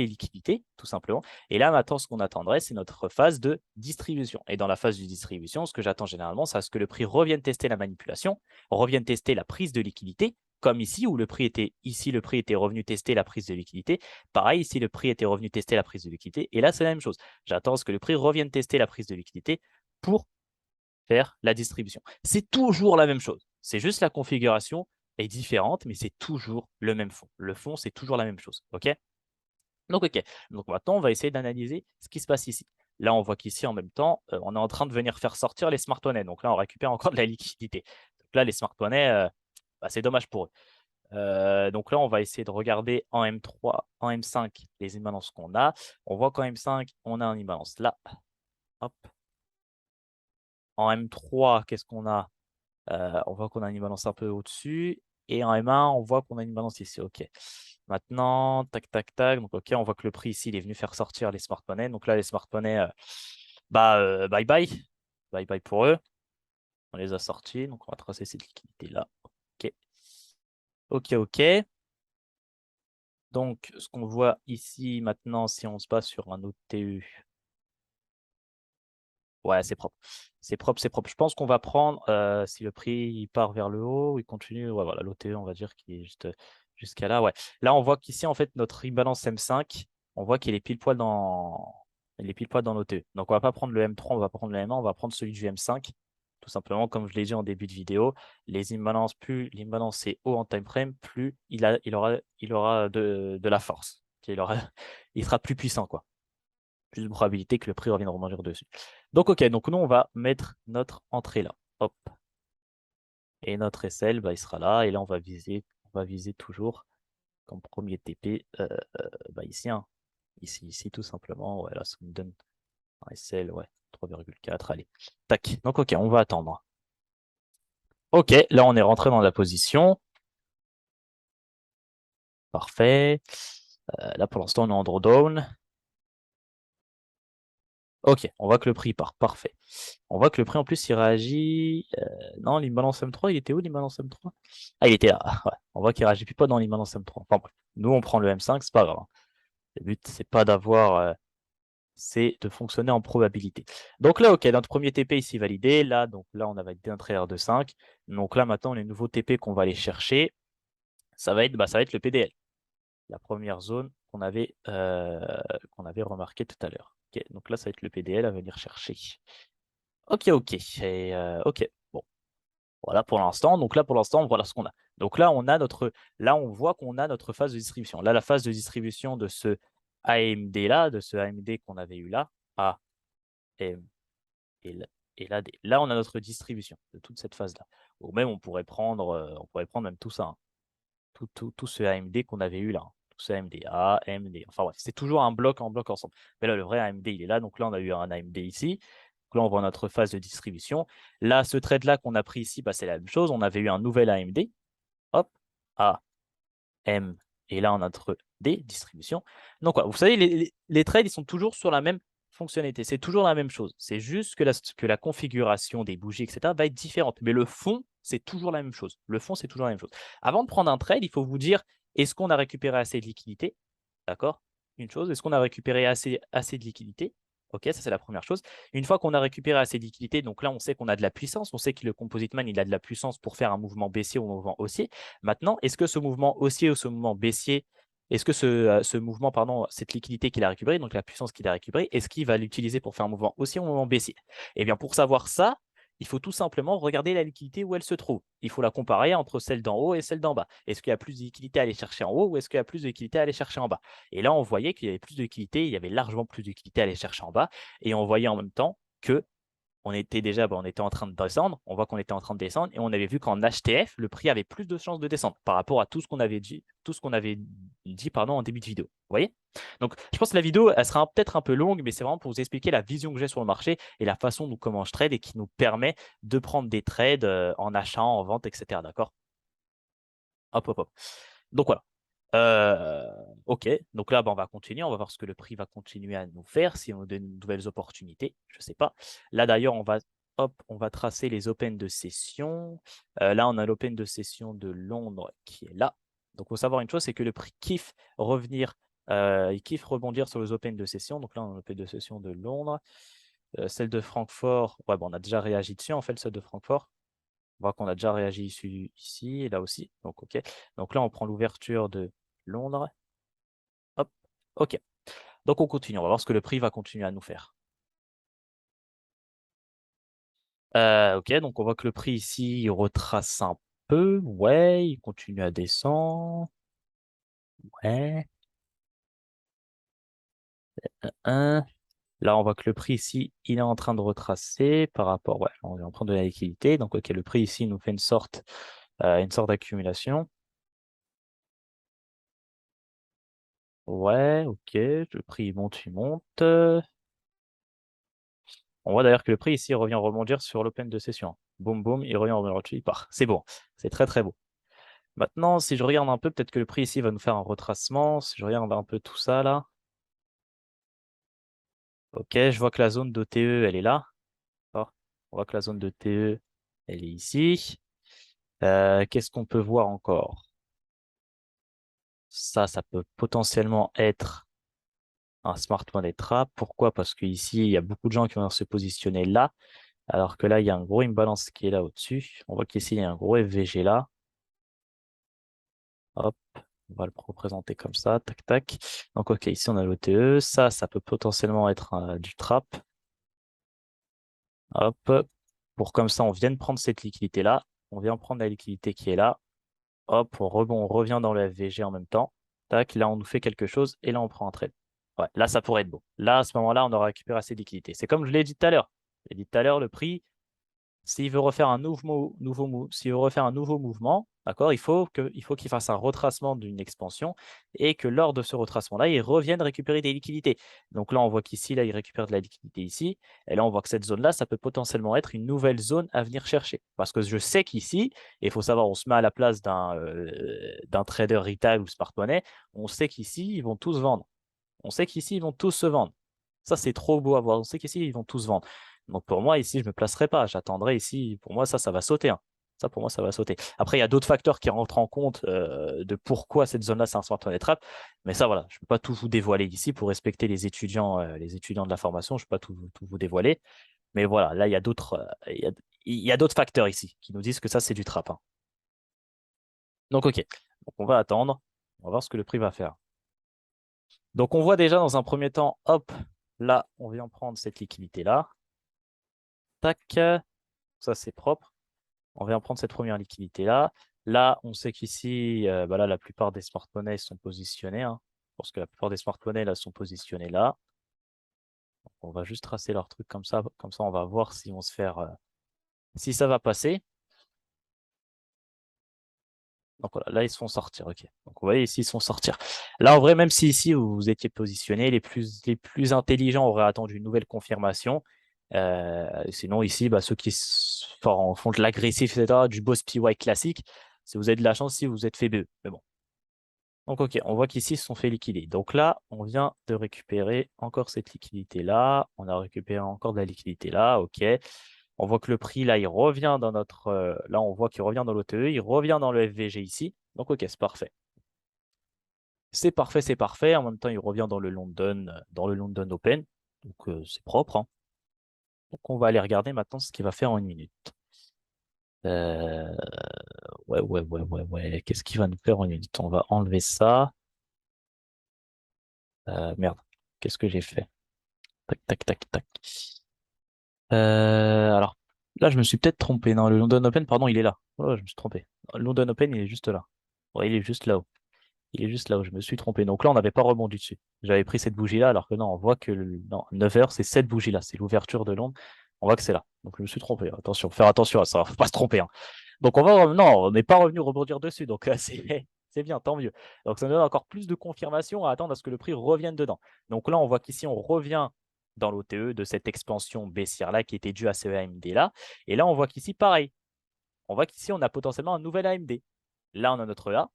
liquidités, tout simplement. Et là, maintenant, ce qu'on attendrait, c'est notre phase de distribution. Et dans la phase de distribution, ce que j'attends généralement, c'est à ce que le prix revienne tester la manipulation, revienne tester la prise de liquidité, comme ici, où le prix était revenu tester la prise de liquidité. Pareil, ici, le prix était revenu tester la prise de liquidité. Et là, c'est la même chose. J'attends à ce que le prix revienne tester la prise de liquidité pour faire la distribution. C'est toujours la même chose. C'est juste la configuration est différente, mais c'est toujours le même fond. Le fond, c'est toujours la même chose. OK? Donc, OK. Donc, maintenant, on va essayer d'analyser ce qui se passe ici. Là, on voit qu'ici, en même temps, on est en train de venir faire sortir les smart monnaies. Donc là, on récupère encore de la liquidité. Donc là, les smart monnaies, c'est dommage pour eux. Donc là, on va essayer de regarder en M3, en M5, les imbalances qu'on a. On voit qu'en M5, on a un imbalance là. Hop. En M3, qu'est-ce qu'on a? On voit qu'on a une imbalance un peu au-dessus. Et en M1, on voit qu'on a une imbalance ici. OK. Maintenant, tac, tac, tac. Donc, OK, on voit que le prix ici, il est venu faire sortir les smart monnaies. Donc là, les smart monnaies, bye bye. Bye bye pour eux. On les a sortis. Donc, on va tracer cette liquidité-là. OK. OK, OK. Donc, ce qu'on voit ici maintenant, si on se base sur un autre TU, ouais, c'est propre. C'est propre, c'est propre. Je pense qu'on va prendre, si le prix il part vers le haut, il continue, ouais, voilà, l'OTE, on va dire qu'il est juste jusqu'à là. Ouais. Là, on voit qu'ici, en fait, notre imbalance M5, on voit qu'il est pile poil dans l'OTE. Donc, on va pas prendre le M3, on va prendre le M1, on va prendre celui du M5. Tout simplement, comme je l'ai dit en début de vidéo, les imbalances, plus l'imbalance est haut en time frame, plus il aura de la force. Il sera plus puissant, quoi. Plus de probabilité que le prix revienne rebondir dessus. Donc, OK, donc nous, on va mettre notre entrée là. Hop. Et notre SL, il sera là. Et là, on va viser toujours comme premier TP ici, hein. Ici, tout simplement. Ouais, là, ça nous donne un SL, ouais. 3,4, allez. Tac. Donc, ok, on va attendre. Ok, là, on est rentré dans la position. Parfait. Là, pour l'instant, on est en drawdown. Ok, on voit que le prix part. Parfait. On voit que le prix, en plus, il réagit. Non, l'imbalance M3, il était où l'imbalance M3? Ah, il était là. Ouais. On voit qu'il réagit plus pas dans l'imbalance M3. Enfin bref, nous, on prend le M5, c'est pas grave. Le but, c'est pas d'avoir. C'est de fonctionner en probabilité. Donc là, ok, notre premier TP ici validé. Là, donc là, on a validé un trailer de 5. Donc là, maintenant, les nouveaux TP qu'on va aller chercher, ça va être le PDL. La première zone qu'on avait remarqué tout à l'heure. Ok, donc là, ça va être le PDL à venir chercher. Ok, ok. Et, ok, bon. Voilà pour l'instant. Donc là, pour l'instant, voilà ce qu'on a. Donc là, là, on voit qu'on a notre phase de distribution. Là, la phase de distribution de ce AMD là, de ce AMD qu'on avait eu là, A, M et là, D. Là, on a notre distribution de toute cette phase-là. Ou même, on pourrait prendre même tout ça, hein. Tout ce AMD qu'on avait eu là, hein. Tout ce AMD, A, AMD. Enfin bref, c'est toujours un bloc en bloc ensemble. Mais là, le vrai AMD, il est là. Donc là, on a eu un AMD ici. Donc là, on voit notre phase de distribution. Là, ce trade-là qu'on a pris ici, bah, c'est la même chose. On avait eu un nouvel AMD. Hop, A, M, et là, on a notre D, distribution. Donc, vous savez, les trades, ils sont toujours sur la même fonctionnalité. C'est toujours la même chose. C'est juste que la configuration des bougies, etc., va être différente. Mais le fond, c'est toujours la même chose. Le fond, c'est toujours la même chose. Avant de prendre un trade, il faut vous dire, est-ce qu'on a récupéré assez de liquidité? D'accord? Une chose, est-ce qu'on a récupéré assez de liquidité? Ok, ça c'est la première chose. Une fois qu'on a récupéré assez de liquidité, donc là on sait qu'on a de la puissance, on sait que le Composite Man il a de la puissance pour faire un mouvement baissier ou un mouvement haussier. Maintenant, est-ce que ce mouvement haussier ou ce mouvement baissier, est-ce que ce mouvement, pardon, cette liquidité qu'il a récupérée, donc la puissance qu'il a récupérée, est-ce qu'il va l'utiliser pour faire un mouvement haussier ou un mouvement baissier? Eh bien, pour savoir ça, il faut tout simplement regarder la liquidité où elle se trouve. Il faut la comparer entre celle d'en haut et celle d'en bas. Est-ce qu'il y a plus de liquidité à aller chercher en haut ou est-ce qu'il y a plus de liquidité à aller chercher en bas? Et là, on voyait qu'il y avait plus de liquidité, il y avait largement plus de liquidité à aller chercher en bas. Et on voyait en même temps que on était déjà, on était en train de descendre. On voit qu'on était en train de descendre et on avait vu qu'en HTF, le prix avait plus de chances de descendre par rapport à tout ce qu'on avait dit, pardon, en début de vidéo. Vous voyez? Donc, je pense que la vidéo, elle sera peut-être un peu longue, mais c'est vraiment pour vous expliquer la vision que j'ai sur le marché et la façon dont comment je trade et qui nous permet de prendre des trades en achat, en vente, etc. D'accord? Hop, hop, hop. Donc voilà. Euh, ok, donc là, on va continuer. On va voir ce que le prix va continuer à nous faire, si on nous donne de nouvelles opportunités. Je ne sais pas. Là, d'ailleurs, on va tracer les Open de session. Là, on a l'Open de session de Londres qui est là. Donc, il faut savoir une chose, c'est que le prix kiffe revenir, il kiffe rebondir sur les Open de session. Donc là, on a l'Open de session de Londres. Celle de Francfort, ouais, on a déjà réagi dessus, en fait, celle de Francfort. On voit qu'on a déjà réagi ici et là aussi. Donc, ok. Donc là, on prend l'ouverture de Londres. Hop, ok. Donc on continue, on va voir ce que le prix va continuer à nous faire. Ok, donc on voit que le prix ici, il retrace un peu. Ouais, il continue à descendre. Ouais. Là, on voit que le prix ici, il est en train de retracer par rapport. Ouais, on est en train de la liquidité. Donc, ok, le prix ici nous fait une sorte d'accumulation. Ouais, ok, le prix il monte, il monte. On voit d'ailleurs que le prix ici revient rebondir sur l'open de session. Boum, boum, il revient rebondir dessus, il part. C'est bon, c'est très très beau. Maintenant, si je regarde un peu, peut-être que le prix ici va nous faire un retracement. Si je regarde un peu tout ça là. Ok, je vois que la zone d'OTE, elle est là. D'accord. On voit que la zone de TE, elle est ici. Qu'est-ce qu'on peut voir encore? Ça peut potentiellement être un smart money trap. Pourquoi? Parce qu'ici, il y a beaucoup de gens qui vont se positionner là. Alors que là, il y a un gros imbalance qui est là au-dessus. On voit qu'ici, il y a un gros FVG là. Hop, on va le représenter comme ça. Tac, tac. Donc, ok, ici, on a l'OTE. Ça peut potentiellement être du trap. Hop, pour comme ça, on vient de prendre cette liquidité-là. On vient prendre la liquidité qui est là. Hop, on revient dans le FVG en même temps. Tac, là, on nous fait quelque chose et là, on prend un trade. Ouais, là, ça pourrait être beau. Là, à ce moment-là, on aura récupéré assez de liquidité. C'est comme je l'ai dit tout à l'heure. Je l'ai dit tout à l'heure, le prix, S'il veut refaire un s'il veut refaire un nouveau mouvement, d'accord, il faut qu'il fasse un retracement d'une expansion et que lors de ce retracement-là, il revienne récupérer des liquidités. Donc là, on voit qu'ici, là, il récupère de la liquidité ici. Et là, on voit que cette zone-là, ça peut potentiellement être une nouvelle zone à venir chercher. Parce que je sais qu'ici, et il faut savoir, on se met à la place d'un trader retail ou smart money, on sait qu'ici, ils vont tous vendre. On sait qu'ici, ils vont tous se vendre. Ça, c'est trop beau à voir. On sait qu'ici, ils vont tous vendre. Donc pour moi, ici, je ne me placerai pas. J'attendrai ici. Pour moi, ça va sauter, hein. Ça, pour moi, ça va sauter. Après, il y a d'autres facteurs qui rentrent en compte de pourquoi cette zone-là, c'est un smart money trap. Mais ça, voilà, je ne peux pas tout vous dévoiler ici pour respecter les étudiants de la formation. Je ne peux pas tout vous dévoiler. Mais voilà, là, il y a d'autres facteurs ici qui nous disent que ça, c'est du trap, hein. Donc, OK. Donc, on va attendre. On va voir ce que le prix va faire. Donc, on voit déjà dans un premier temps, hop, là, on vient prendre cette liquidité-là. Tac, ça c'est propre. On vient prendre cette première liquidité-là. Là, on sait qu'ici, bah là, la plupart des smart monnaies sont positionnés, hein. Parce que la plupart des smart monnaies là, sont positionnés là. Donc, on va juste tracer leur truc comme ça. Comme ça, on va voir si, si ça va passer. Donc voilà, là, ils se font sortir. OK. Donc vous voyez, ici, ils se font sortir. Là, en vrai, même si ici, vous étiez positionné, les plus intelligents auraient attendu une nouvelle confirmation. Sinon, ici, bah, ceux qui font de l'agressif, etc., du boss PY classique, si vous avez de la chance, si vous êtes fait BE. Mais bon. Donc, OK, on voit qu'ici, ils se sont fait liquider. Donc là, on vient de récupérer encore cette liquidité-là. On a récupéré encore de la liquidité là. OK. On voit que le prix, là, il revient dans notre. Là, on voit qu'il revient dans l'OTE, il revient dans le FVG ici. Donc, OK, c'est parfait. C'est parfait, c'est parfait. En même temps, il revient dans le London Open. Donc, c'est propre, hein. Donc, on va aller regarder maintenant ce qu'il va faire en une minute. Euh, ouais. Qu'est-ce qu'il va nous faire en une minute? On va enlever ça. Merde. Qu'est-ce que j'ai fait? Tac, tac, tac, tac. Alors, là, je me suis peut-être trompé. Non, le London Open, pardon, il est là. Oh, je me suis trompé. Le London Open, il est juste là. Ouais, il est juste là-haut. Il est juste là où je me suis trompé. Donc là, on n'avait pas rebondi dessus. J'avais pris cette bougie-là, alors que non, on voit que non, 9 heures, c'est cette bougie-là. C'est l'ouverture de Londres. On voit que c'est là. Donc je me suis trompé. Attention, faire attention à ça. Faut pas se tromper, hein. Donc non, on n'est pas revenu rebondir dessus. Donc c'est bien, tant mieux. Donc ça nous donne encore plus de confirmation à attendre à ce que le prix revienne dedans. Donc là, on voit qu'ici, on revient dans l'OTE de cette expansion baissière-là qui était due à ce AMD-là. Et là, on voit qu'ici, pareil. On voit qu'ici, on a potentiellement un nouvel AMD. Là, on a notre A.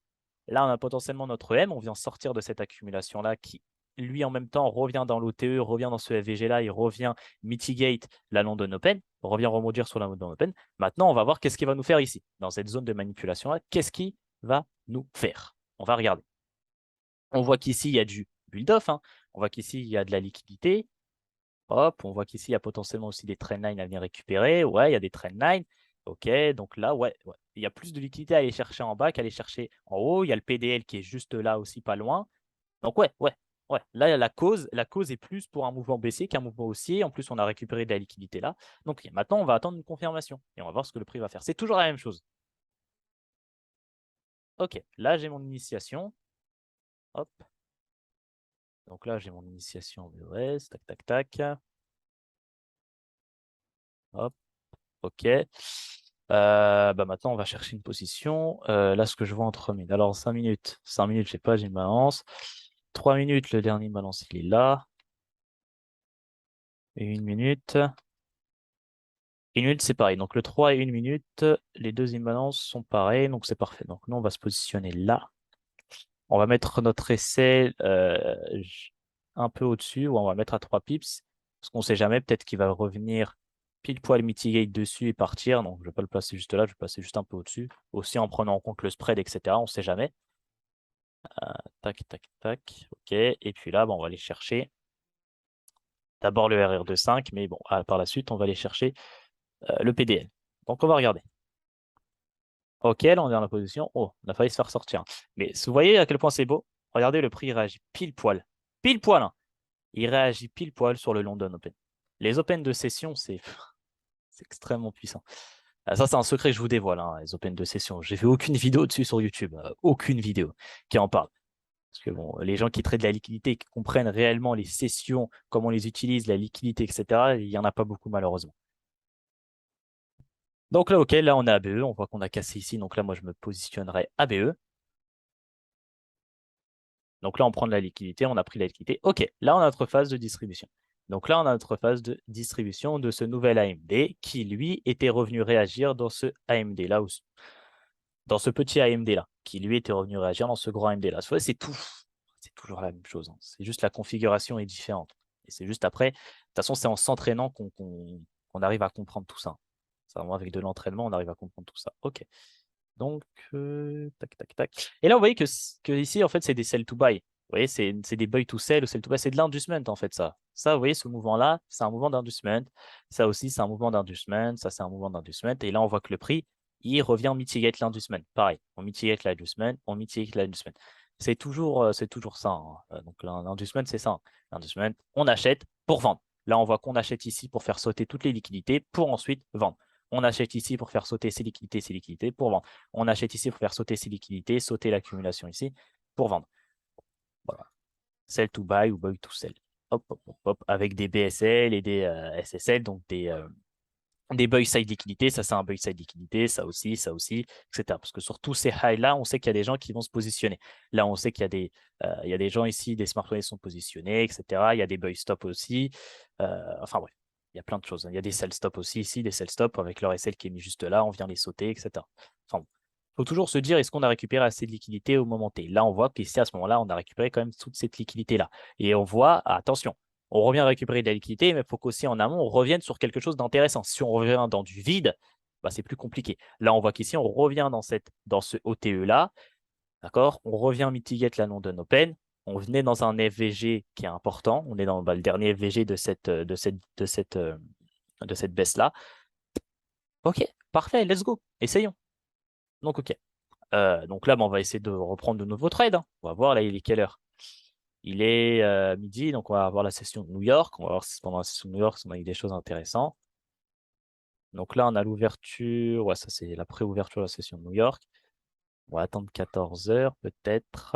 Là, on a potentiellement notre M. On vient sortir de cette accumulation-là qui, lui, en même temps, revient dans l'OTE, revient dans ce FVG-là, il revient mitigate la London Open, revient rebondir sur la London Open. Maintenant, on va voir qu'est-ce qu'il va nous faire ici, dans cette zone de manipulation-là. Qu'est-ce qu'il va nous faire? On va regarder. On voit qu'ici, il y a du build-off, hein. On voit qu'ici, il y a de la liquidité. Hop, on voit qu'ici, il y a potentiellement aussi des trendlines à venir récupérer. Ouais, il y a des trendlines. OK, donc là, ouais. Il y a plus de liquidité à aller chercher en bas qu'à aller chercher en haut. Il y a le PDL qui est juste là aussi, pas loin. Donc, ouais. Là, la cause est plus pour un mouvement baissier qu'un mouvement haussier. En plus, on a récupéré de la liquidité là. Donc, maintenant, on va attendre une confirmation et on va voir ce que le prix va faire. C'est toujours la même chose. OK, là, j'ai mon initiation. Hop. Donc là, j'ai mon initiation en BOS. Tac, tac, tac. Hop. OK. Bah maintenant, on va chercher une position. Là, ce que je vois en 3 minutes. Alors, 5 minutes. 5 minutes, je sais pas, j'ai une balance. 3 minutes, le dernier balance, il est là. Et 1 minute. 1 minute, c'est pareil. Donc, le 3 et 1 minute, les deux imbalances sont pareils. Donc, c'est parfait. Donc, nous, on va se positionner là. On va mettre notre essai un peu au-dessus, ou on va mettre à 3 pips. Parce qu'on ne sait jamais, peut-être qu'il va revenir pile poil mitigate dessus et partir. Donc, je ne vais pas le placer juste là, je vais le placer juste un peu au-dessus. Aussi en prenant en compte le spread, etc. On ne sait jamais. Tac, tac, tac. OK. Et puis là, bon, on va aller chercher d'abord le RR25, mais bon, par la suite, on va aller chercher le PDL. Donc, on va regarder. OK, là, on est dans la position. Oh, on a failli se faire sortir. Mais vous voyez à quel point c'est beau? Regardez, le prix réagit pile poil. Pile poil, hein. Il réagit pile poil sur le London Open. Les Open de session, c'est extrêmement puissant. Ça, c'est un secret que je vous dévoile, hein, les Open de session. J'ai fait aucune vidéo dessus sur YouTube. Aucune vidéo qui en parle. Parce que bon, les gens qui traitent de la liquidité et qui comprennent réellement les sessions, comment on les utilise, la liquidité, etc., il n'y en a pas beaucoup malheureusement. Donc là, OK, là, on est à BE. On voit qu'on a cassé ici. Donc là, moi, je me positionnerai à BE. Donc là, on prend de la liquidité. On a pris la liquidité. OK, là, on a notre phase de distribution. Donc là, on a notre phase de distribution de ce nouvel AMD qui, lui, était revenu réagir dans ce AMD-là aussi. Dans ce petit AMD-là, qui lui était revenu réagir dans ce grand AMD-là. C'est tout. C'est toujours la même chose, hein. C'est juste la configuration est différente. Et c'est juste après, de toute façon, c'est en s'entraînant qu'on arrive à comprendre tout ça. C'est vraiment avec de l'entraînement, on arrive à comprendre tout ça. OK. Donc, tac, tac, tac. Et là, vous voyez que ici, en fait, c'est des sell to buy. Vous voyez, c'est des buy to sell ou sell to buy. C'est de l'inducement, en fait, ça. Ça, vous voyez, ce mouvement-là, c'est un mouvement d'inducement. Ça aussi, c'est un mouvement d'inducement. Ça, c'est un mouvement d'inducement. Et là, on voit que le prix, il revient mitigate l'inducement. Pareil, on mitigate l'inducement, on mitigate l'inducement. C'est toujours ça, hein. Donc, l'inducement, c'est ça, hein. L'inducement, on achète pour vendre. Là, on voit qu'on achète ici pour faire sauter toutes les liquidités pour ensuite vendre. On achète ici pour faire sauter ces liquidités pour vendre. On achète ici pour faire sauter ces liquidités, sauter l'accumulation ici pour vendre. Voilà. Sell to buy ou buy to sell. Hop, hop, hop, hop, avec des BSL et des SSL, donc des buy side liquidités. Ça, c'est un buy side liquidité, ça aussi, etc. Parce que sur tous ces highs-là, on sait qu'il y a des gens qui vont se positionner. Là, on sait qu'il y a des gens ici, des smartphones sont positionnés, etc. Il y a des buy stop aussi. Enfin, bref. Il y a plein de choses. Il y a des sell stop aussi ici, des sell stop avec leur SL qui est mis juste là, on vient les sauter, etc. Enfin, il faut toujours se dire, est-ce qu'on a récupéré assez de liquidité au moment T? Là, on voit qu'ici, à ce moment-là, on a récupéré quand même toute cette liquidité-là. Et on voit, attention, on revient récupérer de la liquidité, mais il faut qu'aussi en amont, on revienne sur quelque chose d'intéressant. Si on revient dans du vide, bah, c'est plus compliqué. Là, on voit qu'ici, on revient dans ce OTE-là. D'accord? On revient mitigate la non-done open. On venait dans un FVG qui est important. On est dans le dernier FVG de cette baisse-là. OK, parfait, let's go. Essayons. Donc, OK. Donc là, on va essayer de reprendre de nouveaux trades, hein. On va voir, là, il est quelle heure? Il est midi, donc on va avoir la session de New York. On va voir si pendant la session de New York, si on a eu des choses intéressantes. Donc là, on a l'ouverture. Ouais, ça, c'est la pré-ouverture de la session de New York. On va attendre 14 heures peut-être.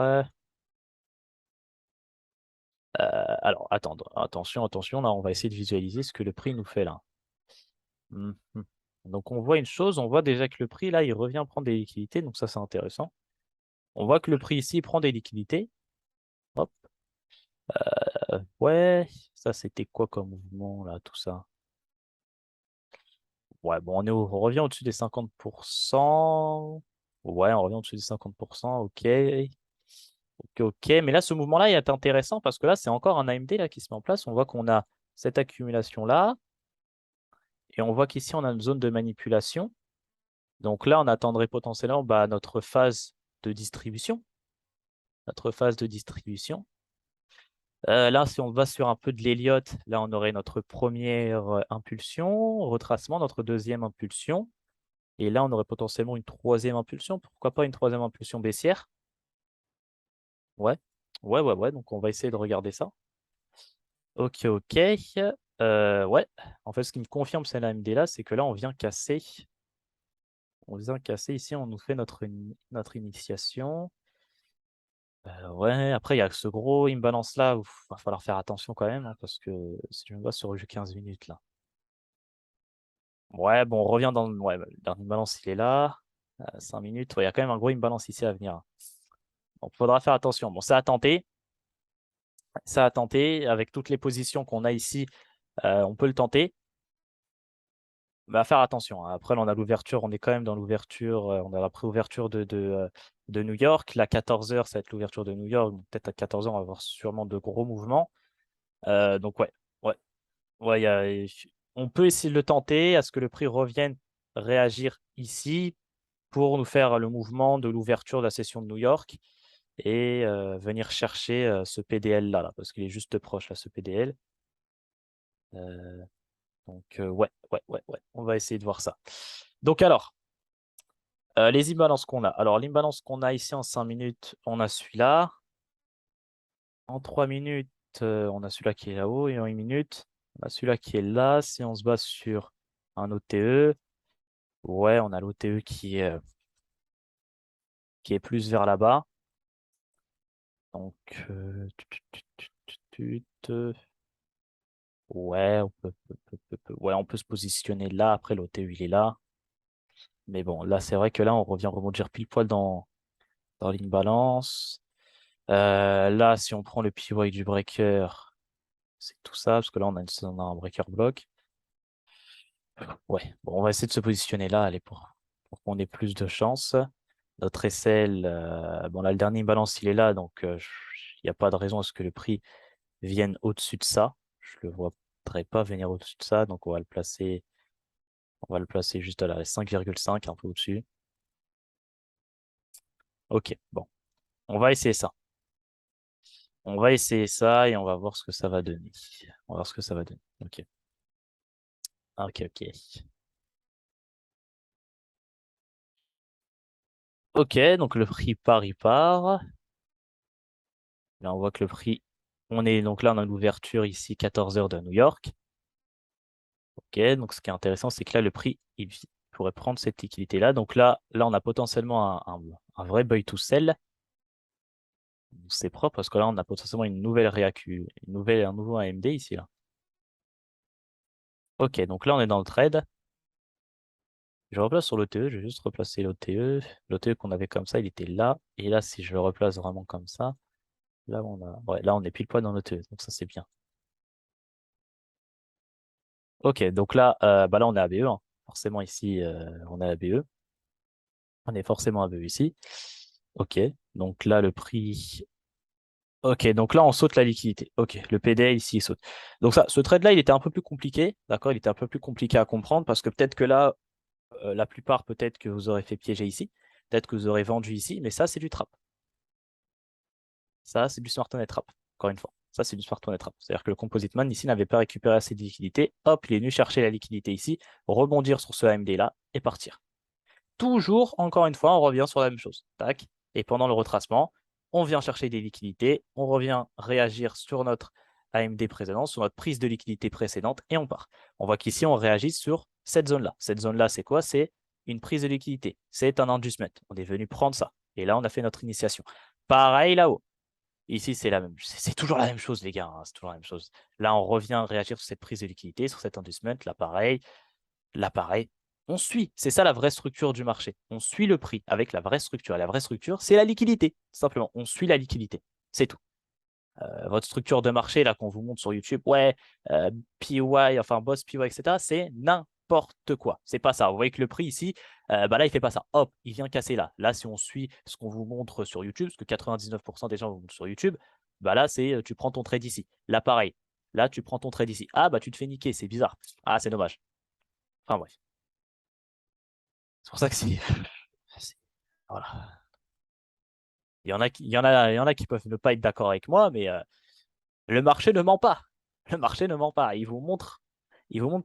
Alors, attendre. Attention, attention. Là, on va essayer de visualiser ce que le prix nous fait là. Mhm. Donc, on voit une chose. On voit déjà que le prix, là, il revient prendre des liquidités. Donc, ça, c'est intéressant. On voit que le prix ici prend des liquidités. Hop. Ouais, ça, c'était quoi comme mouvement là, tout ça? Ouais, bon, on revient au-dessus des 50%. Ouais, on revient au-dessus des 50%. OK. OK, OK. Mais là, ce mouvement-là, il est intéressant parce que là, c'est encore un AMD là, qui se met en place. On voit qu'on a cette accumulation-là. Et on voit qu'ici, on a une zone de manipulation. Donc là, on attendrait potentiellement bah, notre phase de distribution. Notre phase de distribution. Là, si on va sur un peu de l'Elliott, là, on aurait notre première impulsion, retracement, notre deuxième impulsion. Et là, on aurait potentiellement une troisième impulsion. Pourquoi pas une troisième impulsion baissière? Ouais. Ouais, ouais, ouais. Donc, on va essayer de regarder ça. OK, OK. Ouais. En fait, ce qui me confirme cette AMD là, c'est que là, on vient casser. On vient casser ici, on nous fait notre initiation. Ouais, après, il y a ce gros imbalance là où il va falloir faire attention quand même, hein, parce que si je me base sur le jeu 15 minutes là. Ouais, bon, on revient dans ouais, le dernier imbalance, il est là. 5 minutes. Ouais, il y a quand même un gros imbalance ici à venir. Donc, il faudra faire attention. Bon, ça a tenté. Ça a tenté. Avec toutes les positions qu'on a ici, on peut le tenter. Mais à faire attention, hein. Après, là, on a l'ouverture. On est quand même dans l'ouverture. On a la pré-ouverture de New York. La 14 heures, ça va être l'ouverture de New York. Peut-être à 14 heures, on va avoir sûrement de gros mouvements. Donc, ouais. Ouais. Ouais, on peut essayer de le tenter. À ce que le prix revienne réagir ici pour nous faire le mouvement de l'ouverture de la session de New York et venir chercher ce PDL là, parce qu'il est juste proche là, ce PDL. Donc ouais, ouais, ouais, ouais, on va essayer de voir ça. Donc alors, les imbalances qu'on a. Alors l'imbalance qu'on a ici en 5 minutes, on a celui-là. En 3 minutes, on a celui-là qui est là-haut. Et en 1 minute, on a celui-là qui est là. Si on se base sur un OTE, ouais, on a l'OTE qui est plus vers là-bas. Donc, ouais, ouais, on peut se positionner là. Après, l'OTE, il est là. Mais bon, là, c'est vrai que là, on revient rebondir pile poil dans l'imbalance. Là, si on prend le pivot du breaker, c'est tout ça, parce que là, on a un breaker block. Ouais, bon, on va essayer de se positionner là, allez, pour qu'on ait plus de chance. Notre SL, bon, là, le dernier imbalance, il est là, donc il n'y a pas de raison à ce que le prix vienne au-dessus de ça. Je le voudrais pas venir au-dessus de ça, donc on va le placer juste à la 5,5, un peu au-dessus. Ok, bon, on va essayer ça. On va essayer ça et on va voir ce que ça va donner. On va voir ce que ça va donner. Ok, ok, ok. Ok, donc le prix part, il part. Là, on voit que le prix, donc là, on a l'ouverture ici, 14 heures de New York. Ok, donc ce qui est intéressant, c'est que là, le prix, il pourrait prendre cette liquidité-là. Donc là, on a potentiellement un vrai buy to sell. C'est propre parce que là, on a potentiellement une nouvelle réacu, un nouveau AMD ici, là. Ok, donc là, on est dans le trade. Je replace sur l'OTE, je vais juste replacer l'OTE. L'OTE qu'on avait comme ça, il était là. Et là, si je le replace vraiment comme ça, ouais, là, on est pile poil dans l'OTE. Donc ça, c'est bien. Ok, donc là, bah là, on est à BE, hein. Forcément, ici, on est à BE. On est forcément à BE ici. Ok, donc là, le prix. Ok, donc là, on saute la liquidité. Ok, le PDL ici, il saute. Donc ça, ce trade-là, il était un peu plus compliqué. D'accord, il était un peu plus compliqué à comprendre parce que peut-être que là, la plupart, peut-être que vous aurez fait piéger ici. Peut-être que vous aurez vendu ici. Mais ça, c'est du trap. Ça, c'est du smart money trap. Encore une fois. Ça, c'est du smart money trap. C'est-à-dire que le composite man ici n'avait pas récupéré assez de liquidité. Hop, il est venu chercher la liquidité ici, rebondir sur ce AMD-là et partir. Toujours, encore une fois, on revient sur la même chose. Tac. Et pendant le retracement, on vient chercher des liquidités, on revient réagir sur notre AMD précédent, sur notre prise de liquidité précédente, et on part. On voit qu'ici, on réagit sur cette zone-là. Cette zone-là, c'est quoi? C'est une prise de liquidité. C'est un inducement. On est venu prendre ça. Et là, on a fait notre initiation. Pareil là-haut. Ici, c'est toujours la même chose, les gars, hein. C'est toujours la même chose. Là, on revient réagir sur cette prise de liquidité, sur cet inducement. Là, pareil. Là, pareil. On suit. C'est ça la vraie structure du marché. On suit le prix avec la vraie structure. Et la vraie structure, c'est la liquidité. Simplement, on suit la liquidité. C'est tout. Votre structure de marché, là, qu'on vous montre sur YouTube, ouais, PY, enfin, Boss PY, etc., c'est n'importe quoi. C'est pas ça. Vous voyez que le prix ici, bah là, il fait pas ça. Hop, il vient casser là. Là, si on suit ce qu'on vous montre sur YouTube, parce que 99% des gens vous montrent sur YouTube, bah là, c'est tu prends ton trade ici. Là, pareil. Là, tu prends ton trade ici. Ah, bah, tu te fais niquer. C'est bizarre. Ah, c'est dommage. Enfin, bref. C'est pour ça que voilà. Il y en a qui peuvent ne pas être d'accord avec moi, mais le marché ne ment pas. Le marché ne ment pas. Il vous montre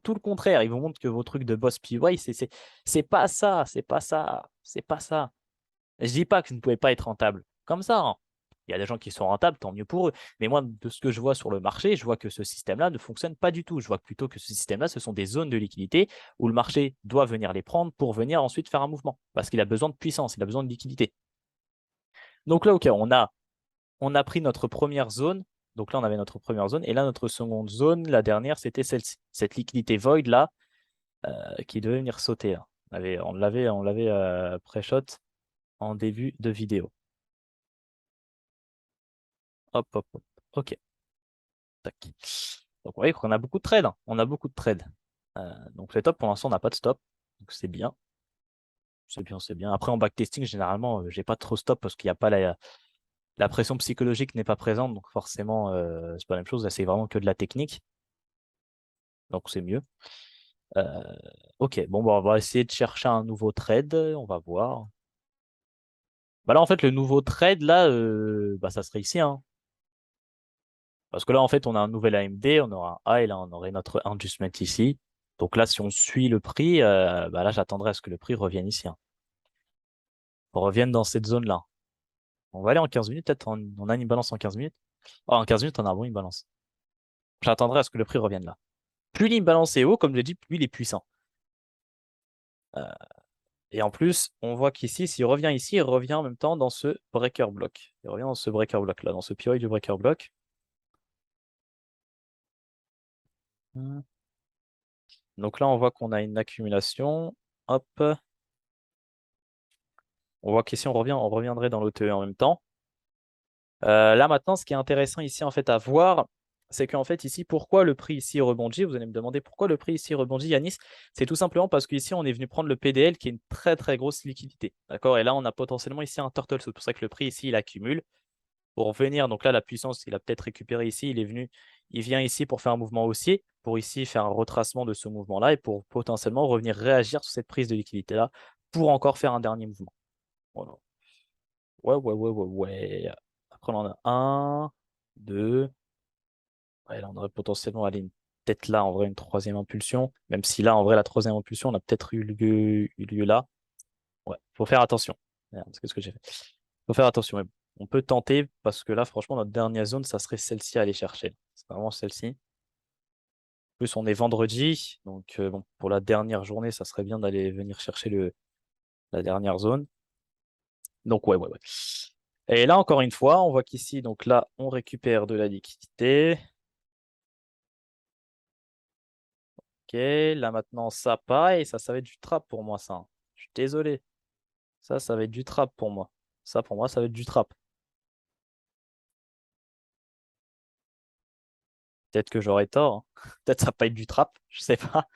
tout le contraire. Il vous montre que vos trucs de boss PY, c'est pas ça, c'est pas ça, c'est pas ça. Je dis pas que vous ne pouvez pas être rentable comme ça, hein. Il y a des gens qui sont rentables, tant mieux pour eux. Mais moi, de ce que je vois sur le marché, je vois que ce système-là ne fonctionne pas du tout. Je vois plutôt que ce système-là, ce sont des zones de liquidité où le marché doit venir les prendre pour venir ensuite faire un mouvement. Parce qu'il a besoin de puissance, il a besoin de liquidité. Donc là, ok, on a pris notre première zone. Donc là, on avait notre première zone. Et là, notre seconde zone, la dernière, c'était celle-ci. Cette liquidité void là, qui devait venir sauter, là. On l'avait pré-shot en début de vidéo. Hop, hop, hop. Ok. Tac. Donc, vous voyez qu'on a beaucoup de trades, hein. On a beaucoup de trades. Donc, c'est top. Pour l'instant, on n'a pas de stop. Donc, c'est bien. C'est bien, c'est bien. Après, en backtesting, généralement, j'ai pas trop stop parce qu'il n'y a pas la pression psychologique n'est pas présente. Donc, forcément, c'est pas la même chose. Là, c'est vraiment que de la technique. Donc, c'est mieux. Euh, ok, bon, bah, on va essayer de chercher un nouveau trade. On va voir. Bah là, en fait, le nouveau trade, là, bah, ça serait ici, hein. Parce que là, en fait, on a un nouvel AMD, on aura un A et là, on aurait notre inducement ici. Donc là, si on suit le prix, bah là, j'attendrai à ce que le prix revienne ici, hein. On revienne dans cette zone-là. On va aller en 15 minutes, peut-être. On a une balance en 15 minutes. Oh, en 15 minutes, on a un bon balance. J'attendrai à ce que le prix revienne là. Plus l'imbalance est haut, comme je l'ai dit, plus il est puissant. Euh, et en plus, on voit qu'ici, s'il revient ici, il revient en même temps dans ce breaker block. Il revient dans ce breaker block là, dans ce POI du breaker block. Hmm. Donc là, on voit qu'on a une accumulation. Hop. On voit qu'ici, on reviendrait dans l'OTE en même temps. Là, maintenant, ce qui est intéressant ici, en fait, à voir, c'est qu'en fait, ici, pourquoi le prix ici rebondit? Vous allez me demander pourquoi le prix ici rebondit, Yanis. C'est tout simplement parce qu'ici, on est venu prendre le PDL qui est une très, très grosse liquidité. D'accord? Et là, on a potentiellement ici un turtle. C'est pour ça que le prix ici, il accumule. Pour venir, donc là, la puissance, il a peut-être récupéré ici. Il vient ici pour faire un mouvement haussier, pour ici faire un retracement de ce mouvement-là et pour potentiellement revenir réagir sur cette prise de liquidité-là pour encore faire un dernier mouvement. Voilà. Ouais. Après, on en a un, deux. Ouais, là, on aurait potentiellement allé peut-être là, en vrai, une troisième impulsion. Même si là, en vrai, la troisième impulsion, on a peut-être eu lieu là. Ouais, faut faire attention. Merde, qu'est-ce que j'ai fait? Faut faire attention. Mais bon, on peut tenter parce que là, franchement, notre dernière zone, ça serait celle-ci à aller chercher. C'est vraiment celle-ci. En plus, on est vendredi. Donc, bon, pour la dernière journée, ça serait bien d'aller venir chercher la dernière zone. Donc, ouais. Et là, encore une fois, on voit qu'ici, donc là, on récupère de la liquidité. Ok, là maintenant, ça, pareil, ça va être du trap pour moi, ça, hein. Je suis désolé. Ça va être du trap pour moi. Ça, pour moi, ça va être du trap. Peut-être que j'aurais tort, hein. Peut-être ça va pas être du trap, je sais pas.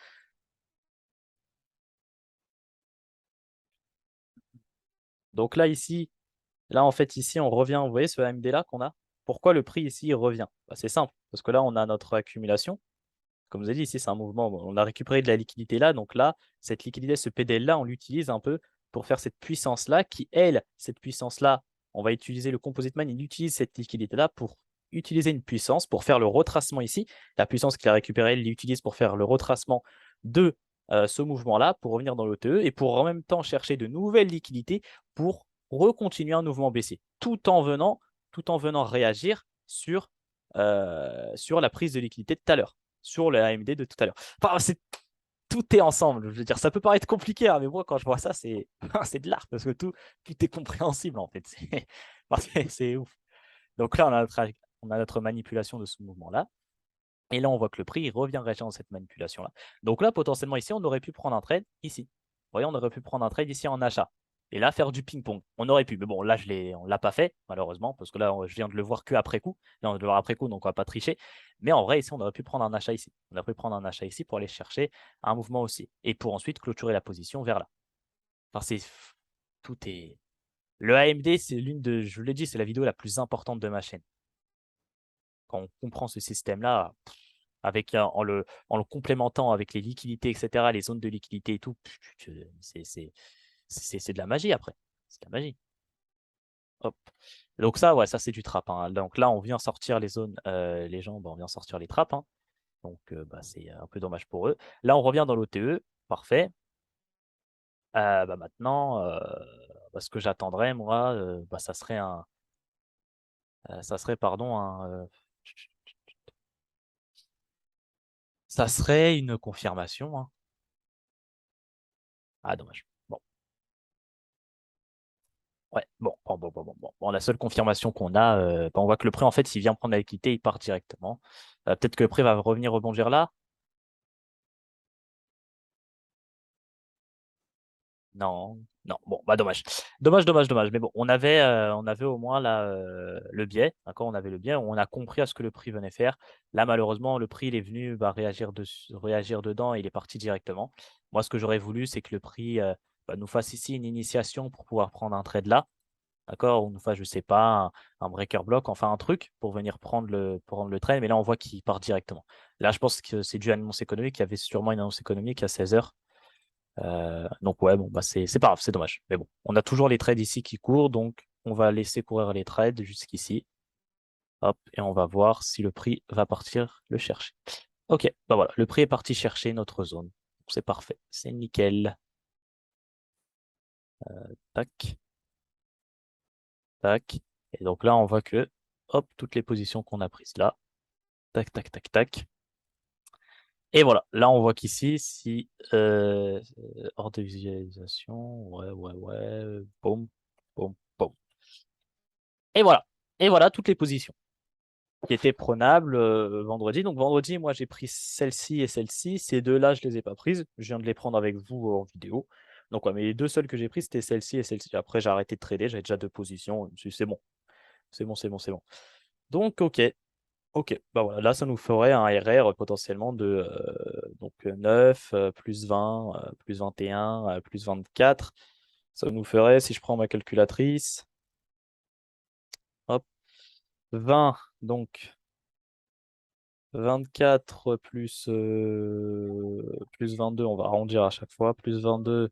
Donc là, ici, là, en fait, ici, on revient, vous voyez ce AMD là qu'on a? Pourquoi le prix ici il revient? Bah, c'est simple, parce que là, on a notre accumulation. Comme vous avez dit, ici, c'est un mouvement. On a récupéré de la liquidité là. Donc là, cette liquidité, ce PDL là, on l'utilise un peu pour faire cette puissance là qui, elle, cette puissance là, on va utiliser le composite man, il utilise cette liquidité là pour utiliser une puissance, pour faire le retracement ici. La puissance qu'il a récupérée, il l'utilise pour faire le retracement de ce mouvement-là, pour revenir dans l'OTE et pour en même temps chercher de nouvelles liquidités pour recontinuer un mouvement baissier, tout en venant réagir sur la prise de liquidité de tout à l'heure, sur le AMD de tout à l'heure. Enfin, tout est ensemble. Je veux dire, ça peut paraître compliqué, hein, mais moi, quand je vois ça, c'est c'est de l'art parce que tout est compréhensible en fait. C'est ouf. Donc là, on a notre manipulation de ce mouvement-là. Et là, on voit que le prix il revient réagir dans cette manipulation-là. Donc là, potentiellement, ici, on aurait pu prendre un trade ici. Vous voyez, on aurait pu prendre un trade ici en achat. Et là, faire du ping-pong. On aurait pu. Mais bon, là, on ne l'a pas fait, malheureusement, parce que là, je viens de le voir qu'après coup. Là, on va le voir après coup, donc on ne va pas tricher. Mais en vrai, ici, on aurait pu prendre un achat ici. On aurait pu prendre un achat ici pour aller chercher un mouvement aussi. Et pour ensuite clôturer la position vers là. Enfin, tout est. Le AMD, c'est je vous l'ai dit, c'est la vidéo la plus importante de ma chaîne. Quand on comprend ce système-là, avec en le complémentant avec les liquidités, etc., les zones de liquidité et tout, c'est de la magie après. C'est de la magie. Hop. Donc ça, ouais, ça c'est du trap, hein. Donc là, on vient sortir les zones, les gens, bah, on vient sortir les trappes, hein. Donc bah, c'est un peu dommage pour eux. Là, on revient dans l'OTE, parfait. Bah, maintenant, bah, ce que j'attendrais, moi, bah, ça serait, pardon, ça serait une confirmation, hein. Ah, dommage. Bon. Ouais, bon. La seule confirmation qu'on a, bah, on voit que le prix, en fait, s'il vient prendre la liquidité, il part directement. Peut-être que le prix va revenir rebondir là. Non. Bon, bah dommage. Dommage. Mais bon, on avait au moins là, le biais. D'accord, on avait le biais. On a compris à ce que le prix venait faire. Là, malheureusement, le prix, il est venu bah, réagir dedans et il est parti directement. Moi, ce que j'aurais voulu, c'est que le prix bah, nous fasse ici une initiation pour pouvoir prendre un trade là. D'accord? On nous fasse, je sais pas, un breaker block, enfin un truc pour venir prendre le train. Mais là, on voit qu'il part directement. Là, je pense que c'est dû à l'annonce économique. Il y avait sûrement une annonce économique à 16h. Donc, ouais, bon, bah, c'est pas grave, c'est dommage. Mais bon, on a toujours les trades ici qui courent. Donc, on va laisser courir les trades jusqu'ici. Hop, et on va voir si le prix va partir le chercher. Ok, bah voilà, le prix est parti chercher notre zone. C'est parfait, c'est nickel. Tac, tac. Et donc là, on voit que, hop, toutes les positions qu'on a prises là. Tac. Et voilà, là on voit qu'ici, si hors de visualisation, ouais, boum. Et voilà, toutes les positions qui étaient prenables vendredi. Donc vendredi, moi j'ai pris celle-ci et celle-ci. Ces deux-là, je les ai pas prises. Je viens de les prendre avec vous en vidéo. Donc, ouais, mais les deux seuls que j'ai pris, c'était celle-ci et celle-ci. Après, j'ai arrêté de trader, j'avais déjà deux positions. Je me suis dit, c'est bon, c'est bon, c'est bon, c'est bon. Donc, ok. Ok, bah voilà, là ça nous ferait un RR potentiellement de 9, plus 20, plus 21, plus 24. Ça nous ferait, si je prends ma calculatrice, hop, 20, donc 24 plus 22, on va arrondir à chaque fois, plus 22,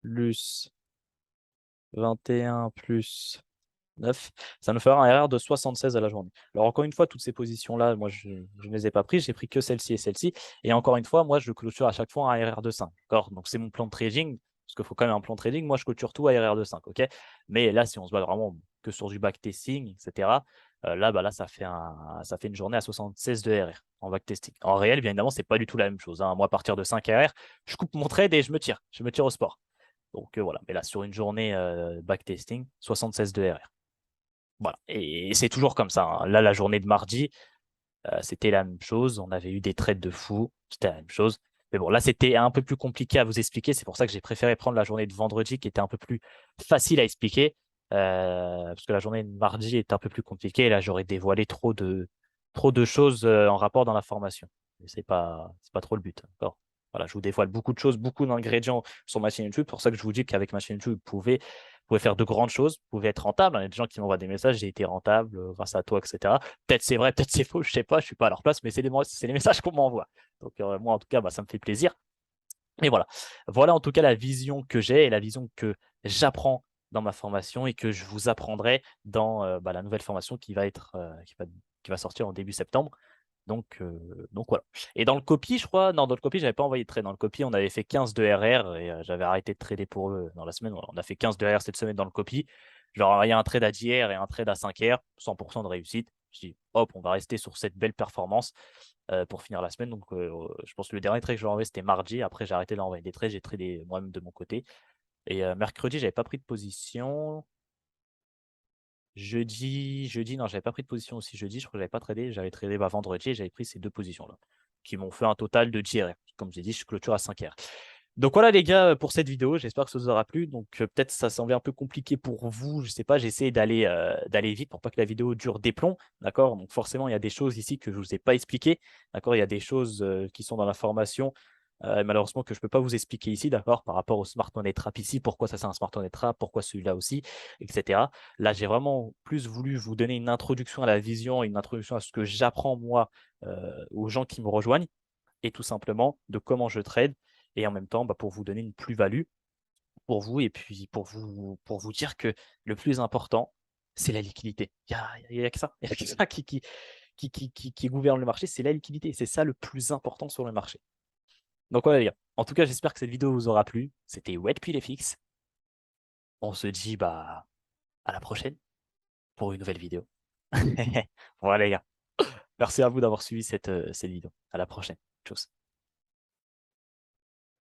plus 21, plus 9, ça nous fera un RR de 76 à la journée. Alors encore une fois, toutes ces positions-là, moi je ne les ai pas prises, j'ai pris que celle-ci et celle-ci. Et encore une fois, moi je clôture à chaque fois un RR de 5. D'accord. Donc c'est mon plan de trading, parce qu'il faut quand même un plan de trading. Moi je clôture tout à RR de 5. Ok. Mais là, si on se base vraiment que sur du backtesting, etc., là, bah, là ça fait une journée à 76 de RR en backtesting. En réel, bien évidemment, c'est pas du tout la même chose, hein. Moi, à partir de 5 RR, je coupe mon trade et je me tire. Je me tire au sport. Donc voilà. Mais là, sur une journée backtesting, 76 de RR. Voilà. Et c'est toujours comme ça, hein. Là, la journée de mardi, c'était la même chose. On avait eu des trades de fou. C'était la même chose. Mais bon, là, c'était un peu plus compliqué à vous expliquer. C'est pour ça que j'ai préféré prendre la journée de vendredi qui était un peu plus facile à expliquer. Parce que la journée de mardi est un peu plus compliquée. Et là, j'aurais dévoilé trop de choses en rapport dans la formation. Et c'est pas trop le but. D'accord. Voilà, je vous dévoile beaucoup de choses, beaucoup d'ingrédients sur ma chaîne YouTube. C'est pour ça que je vous dis qu'avec ma chaîne YouTube, vous pouvez faire de grandes choses, vous pouvez être rentable, hein. Il y a des gens qui m'envoient des messages, j'ai été rentable grâce à toi, etc. Peut-être c'est vrai, peut-être c'est faux, je sais pas, je suis pas à leur place, mais c'est les messages qu'on m'envoie. Donc moi, en tout cas, bah, ça me fait plaisir. Et voilà. Voilà en tout cas la vision que j'ai et la vision que j'apprends dans ma formation et que je vous apprendrai dans bah, la nouvelle formation qui va sortir en début septembre. Donc voilà. Et dans le copy, je crois, non, dans le copy, j'avais pas envoyé de trade. Dans le copy, on avait fait 15 de RR et j'avais arrêté de trader pour eux dans la semaine. On a fait 15 de RR cette semaine dans le copy. Je leur ai envoyé un trade à 10 R et un trade à 5 R, 100% de réussite. Je dis, hop, on va rester sur cette belle performance pour finir la semaine. Donc, je pense que le dernier trade que je leur ai envoyé, c'était mardi. Après, j'ai arrêté d'envoyer des trades. J'ai tradé moi-même de mon côté. Et mercredi, j'avais pas pris de position. Jeudi, non, j'avais pas pris de position aussi jeudi, je crois que j'avais pas tradé, j'avais tradé bah, vendredi et j'avais pris ces deux positions-là, qui m'ont fait un total de 10 R. Comme j'ai dit, je clôture à 5 R. Donc voilà les gars pour cette vidéo, j'espère que ça vous aura plu. Donc peut-être ça semblait un peu compliqué pour vous, je sais pas, j'ai essayé d'aller vite pour pas que la vidéo dure des plombs, d'accord? Donc forcément il y a des choses ici que je vous ai pas expliquées, d'accord? Il y a des choses qui sont dans la formation, malheureusement que je peux pas vous expliquer ici, d'accord? Par rapport au Smart Money Trap ici, pourquoi ça c'est un Smart Money Trap, pourquoi celui-là aussi, etc. Là j'ai vraiment plus voulu vous donner une introduction à la vision, une introduction à ce que j'apprends moi aux gens qui me rejoignent et tout simplement de comment je trade et en même temps bah, pour vous donner une plus-value pour vous et puis pour vous dire que le plus important, c'est la liquidité. Il y a que ça, il y a que ça qui gouverne le marché, c'est la liquidité. C'est ça le plus important sur le marché. Donc voilà les gars. En tout cas, j'espère que cette vidéo vous aura plu. C'était WetPilFX. On se dit bah à la prochaine pour une nouvelle vidéo. Voilà les gars. Merci à vous d'avoir suivi cette vidéo. À la prochaine. Tchuss.